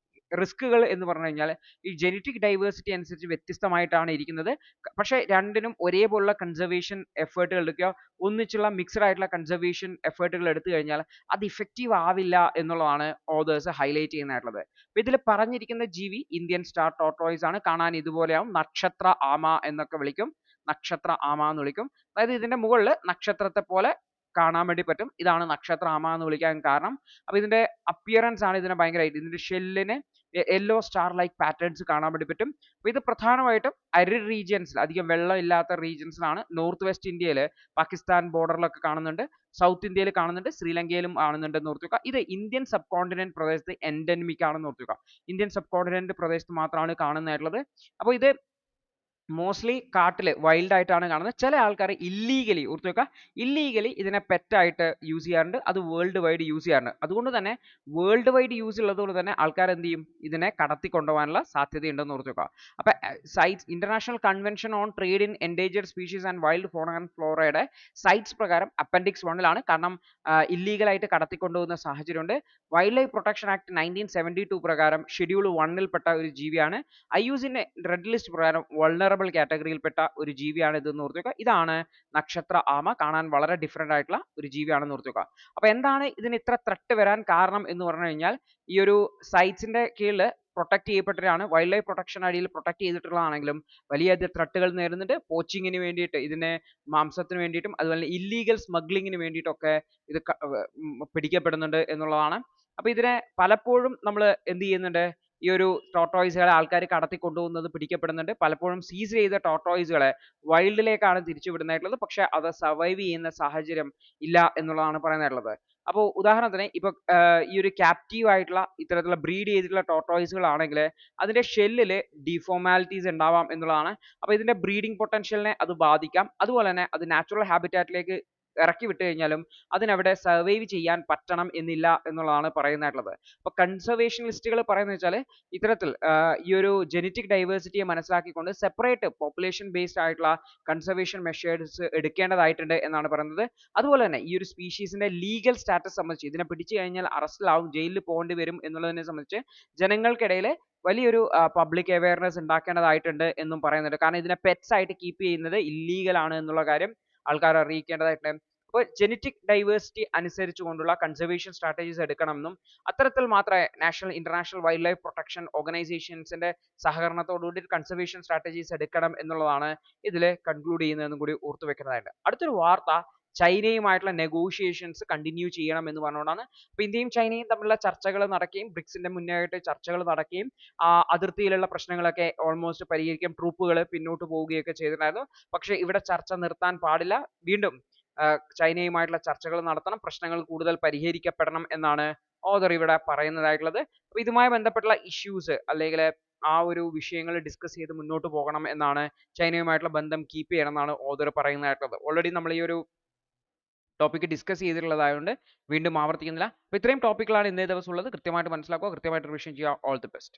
റിസ്കുകൾ എന്ന് പറഞ്ഞു കഴിഞ്ഞാൽ ഈ ജനറ്റിക് ഡൈവേഴ്സിറ്റി അനുസരിച്ച് വ്യത്യസ്തമായിട്ടാണ് ഇരിക്കുന്നത്. പക്ഷേ രണ്ടിനും ഒരേപോലുള്ള കൺസർവേഷൻ എഫേർട്ടുകൾ എടുക്കുക, ഒന്നിച്ചുള്ള മിക്സഡ് ആയിട്ടുള്ള കൺസർവേഷൻ എഫേർട്ടുകൾ എടുത്തു കഴിഞ്ഞാൽ അത് ഇഫക്റ്റീവ് ആവില്ല എന്നുള്ളതാണ് ഓതേഴ്സ് ഹൈലൈറ്റ് ചെയ്യുന്നതായിട്ടുള്ളത്. അപ്പോൾ ഇതിൽ പറഞ്ഞിരിക്കുന്ന ജീവി ഇന്ത്യൻ സ്റ്റാർ ടോർട്ടോയ്സ് ആണ്. കാണാൻ ഇതുപോലെയാവും, നക്ഷത്ര ആമ എന്നൊക്കെ വിളിക്കും, നക്ഷത്ര ആമ എന്ന് വിളിക്കും. അതായത് ഇതിന്റെ മുകളിൽ നക്ഷത്രത്തെ പോലെ കാണാൻ വേണ്ടി പറ്റും. ഇതാണ് നക്ഷത്ര ആമ എന്ന് വിളിക്കാൻ കാരണം. അപ്പോൾ ഇതിന്റെ അപ്പിയറൻസ് ആണ് ഇതിനെ ഭയങ്കരമായിട്ട്, ഇതിന്റെ ഷെല്ലിന് യെല്ലോ സ്റ്റാർ ലൈക്ക് പാറ്റേൺസ് കാണാൻ വേണ്ടി പറ്റും. അപ്പോൾ ഇത് പ്രധാനമായിട്ടും അരിഡ് റീജിയൻസിൽ, അധികം വെള്ളം ഇല്ലാത്ത റീജിയൻസിലാണ്. നോർത്ത് വെസ്റ്റ് ഇന്ത്യയിൽ പാകിസ്ഥാൻ ബോർഡറിലൊക്കെ കാണുന്നുണ്ട്, സൗത്ത് ഇന്ത്യയിൽ കാണുന്നുണ്ട്, ശ്രീലങ്കയിലും കാണുന്നുണ്ടെന്ന് ഓർത്ത് വെക്കുക. ഇത് ഇന്ത്യൻ സബ് കോണ്ടിനെന്റ് പ്രദേശത്ത് എൻഡെമിക് ആണെന്ന് ഓർത്ത് വെക്കുക. ഇന്ത്യൻ സബ് കോണ്ടിനെന്റ് പ്രദേശത്ത് മാത്രമാണ് കാണുന്നതായിട്ടുള്ളത്. അപ്പോൾ ഇത് മോസ്റ്റ്ലി കാട്ടിൽ വൈൽഡ് ആയിട്ടാണ് കാണുന്നത്. ചില ആൾക്കാർ ഇല്ലീഗലി, ഓർത്ത് വെക്കുക, ഇല്ലീഗലി ഇതിനെ പെറ്റായിട്ട് യൂസ് ചെയ്യാറുണ്ട്. അത് വേൾഡ് വൈഡ് യൂസ് ചെയ്യാറുണ്ട്. അതുകൊണ്ട് തന്നെ വേൾഡ് വൈഡ് യൂസ് ഉള്ളതുകൊണ്ട് തന്നെ ആൾക്കാർ എന്ത് ചെയ്യും, ഇതിനെ കടത്തി കൊണ്ടുപോകാനുള്ള സാധ്യതയുണ്ടെന്ന് ഓർത്ത് വെക്കുക. അപ്പോൾ sites, international convention on trade in endangered species and wild ഫോണ ആൻഡ് ഫ്ലോറയുടെ സൈറ്റ്സ് പ്രകാരം അപ്പൻഡിക്സ് 1 കാരണം ഇല്ലീഗലായിട്ട് കടത്തിക്കൊണ്ടുപോകുന്ന സാഹചര്യമുണ്ട്. വൈൽഡ് ലൈഫ് പ്രൊട്ടക്ഷൻ ആക്ട് 1972 പ്രകാരം ഷെഡ്യൂൾ 1 പെട്ട ഒരു ജീവിയാണ്. IUCN റെഡ് ലിസ്റ്റ് പ്രകാരം വൾണറബിൾ കാറ്റഗറിയിൽപ്പെട്ട ഒരു ജീവിയാണ് ഇതെന്ന് ഓർത്ത് വെക്കുക. ഇതാണ് നക്ഷത്ര ആമ. കാണാൻ വളരെ ഡിഫറെന്റ് ആയിട്ടുള്ള ഒരു ജീവിയാണെന്ന് ഓർത്ത് വെക്കുക. അപ്പോൾ എന്താണ് ഇതിന് ഇത്ര ത്രെട്ട് വരാൻ കാരണം എന്ന് പറഞ്ഞു കഴിഞ്ഞാൽ, ഈ ഒരു സൈറ്റ്സിന്റെ കീഴിൽ പ്രൊട്ടക്ട് ചെയ്യപ്പെട്ടവരാണ്. വൈൽഡ് ലൈഫ് പ്രൊട്ടക്ഷൻ അടിയിൽ പ്രൊട്ടക്ട് ചെയ്തിട്ടുള്ളതാണെങ്കിലും വലിയ ത്രെട്ടുകൾ നേരിടുന്നുണ്ട്. പോച്ചിങ്ങിന് വേണ്ടിയിട്ട്, ഇതിനെ മാംസത്തിന് വേണ്ടിയിട്ടും അതുപോലെ ഇല്ലീഗൽ സ്മഗ്ലിങ്ങിന് വേണ്ടിയിട്ടൊക്കെ ഇത് പിടിക്കപ്പെടുന്നുണ്ട് എന്നുള്ളതാണ്. അപ്പോൾ ഇതിനെ പലപ്പോഴും നമ്മൾ എന്ത് ചെയ്യുന്നുണ്ട്, ഈ ഒരു ടോർട്ടോയ്സുകളെ ആൾക്കാർ കടത്തി കൊണ്ടുപോകുന്നത് പിടിക്കപ്പെടുന്നുണ്ട്. പലപ്പോഴും സീസ് ചെയ്ത ടോർട്ടോയ്സുകളെ വൈൽഡിലേക്കാണ് തിരിച്ചുവിടുന്നതായിട്ടുള്ളത്. പക്ഷേ അത് സർവൈവ് ചെയ്യുന്ന സാഹചര്യം ഇല്ല എന്നുള്ളതാണ് പറയുന്നതായിട്ടുള്ളത്. അപ്പോൾ ഉദാഹരണത്തിന് ഇപ്പോൾ ഈ ഒരു ക്യാപ്റ്റീവ് ആയിട്ടുള്ള ഇത്തരത്തിലുള്ള ബ്രീഡ് ചെയ്തിട്ടുള്ള ടോർട്ടോയ്സുകളാണെങ്കിൽ അതിന്റെ ഷെല്ലിൽ ഡിഫോർമാലിറ്റീസ് ഉണ്ടാവാം എന്നുള്ളതാണ്. അപ്പോൾ ഇതിന്റെ ബ്രീഡിംഗ് പൊട്ടൻഷ്യലിനെ അത് ബാധിക്കാം. അതുപോലെ തന്നെ അത് നാച്ചുറൽ ഹാബിറ്റാറ്റിലേക്ക് ഇറക്കി വിട്ട് കഴിഞ്ഞാലും അതിനവിടെ സർവൈവ് ചെയ്യാൻ പറ്റണം എന്നില്ല എന്നുള്ളതാണ് പറയുന്നതായിട്ടുള്ളത്. അപ്പോൾ കൺസർവേഷനിസ്റ്റുകൾ പറയുന്നത് വെച്ചാൽ ഇത്തരത്തിൽ ഈ ഒരു ജനറ്റിക് ഡൈവേഴ്സിറ്റിയെ മനസ്സിലാക്കിക്കൊണ്ട് സെപ്പറേറ്റ് പോപ്പുലേഷൻ ബേസ്ഡ് ആയിട്ടുള്ള കൺസർവേഷൻ മെഷേഴ്സ് എടുക്കേണ്ടതായിട്ടുണ്ട് എന്നാണ് പറയുന്നത്. അതുപോലെ തന്നെ ഈ ഒരു സ്പീഷീസിന്റെ ലീഗൽ സ്റ്റാറ്റസ് സംബന്ധിച്ച്, ഇതിനെ പിടിച്ചു കഴിഞ്ഞാൽ അറസ്റ്റിലാവും, ജയിലിൽ പോകേണ്ടി വരും എന്നുള്ളതിനെ സംബന്ധിച്ച് ജനങ്ങൾക്കിടയിൽ വലിയൊരു പബ്ലിക് അവയർനെസ് ഉണ്ടാക്കേണ്ടതായിട്ടുണ്ട് എന്നും പറയുന്നുണ്ട്. കാരണം ഇതിനെ പെറ്റ്സ് ആയിട്ട് കീപ്പ് ചെയ്യുന്നത് ഇല്ലീഗൽ ആണ് എന്നുള്ള കാര്യം ആൾക്കാരെ അറിയിക്കേണ്ടതായിട്ടുണ്ട്. അപ്പോൾ ജനറ്റിക് ഡൈവേഴ്സിറ്റി അനുസരിച്ചുകൊണ്ടുള്ള കൺസർവേഷൻ സ്ട്രാറ്റജീസ് എടുക്കണമെന്നും അത്തരത്തിൽ മാത്രമേ ഇന്റർനാഷണൽ വൈൽഡ് ലൈഫ് പ്രൊട്ടക്ഷൻ ഓർഗനൈസേഷൻസിന്റെ സഹകരണത്തോടുകൂടി കൺസർവേഷൻ സ്ട്രാറ്റജീസ് എടുക്കണം എന്നുള്ളതാണ് ഇതിൽ കൺക്ലൂഡ് ചെയ്യുന്നതെന്നും കൂടി ഓർത്തു വെക്കേണ്ടതായിട്ട്. അടുത്തൊരു വാർത്ത ചൈനയുമായിട്ടുള്ള നെഗോഷിയേഷൻസ് കണ്ടിന്യൂ ചെയ്യണം എന്ന് പറഞ്ഞുകൊണ്ടാണ്. അപ്പോൾ ഇന്ത്യയും ചൈനയും തമ്മിലുള്ള ചർച്ചകൾ നടക്കുകയും ബ്രിക്സിന്റെ മുന്നായിട്ട് ചർച്ചകൾ നടക്കുകയും അതിർത്തിയിലുള്ള പ്രശ്നങ്ങളൊക്കെ ഓൾമോസ്റ്റ് പരിഹരിക്കാൻ ട്രൂപ്പുകൾ പിന്നോട്ട് പോവുകയൊക്കെ ചെയ്തിട്ടുണ്ടായിരുന്നു. പക്ഷേ ഇവിടെ ചർച്ച നിർത്താൻ പാടില്ല, വീണ്ടും ചൈനയുമായിട്ടുള്ള ചർച്ചകൾ നടത്തണം, പ്രശ്നങ്ങൾ കൂടുതൽ പരിഹരിക്കപ്പെടണം എന്നാണ് ഓദർ ഇവിടെ പറയുന്നതായിട്ടുള്ളത്. അപ്പോൾ ഇതുമായി ബന്ധപ്പെട്ടുള്ള ഇഷ്യൂസ് അല്ലെങ്കിൽ ആ ഒരു വിഷയങ്ങൾ ഡിസ്കസ് ചെയ്ത് മുന്നോട്ട് പോകണം എന്നാണ്, ചൈനയുമായിട്ടുള്ള ബന്ധം കീപ്പ് ചെയ്യണം എന്നാണ് ഓദർ പറയുന്നതായിട്ടുള്ളത്. ഓൾറെഡി നമ്മൾ ഈ ഒരു ടോപ്പിക് ഡിസ്കസ് ചെയ്തിട്ടുള്ളതായതുകൊണ്ട് വീണ്ടും ആവർത്തിക്കുന്നില്ല. അപ്പോൾ ഇത്രയും ടോപ്പിക്കുകളാണ് ഇന്നേ ദിവസം ഉള്ളത്. കൃത്യമായിട്ട് മനസ്സിലാക്കുക, കൃത്യമായിട്ട് റിവിഷൻ ചെയ്യുക. All the best.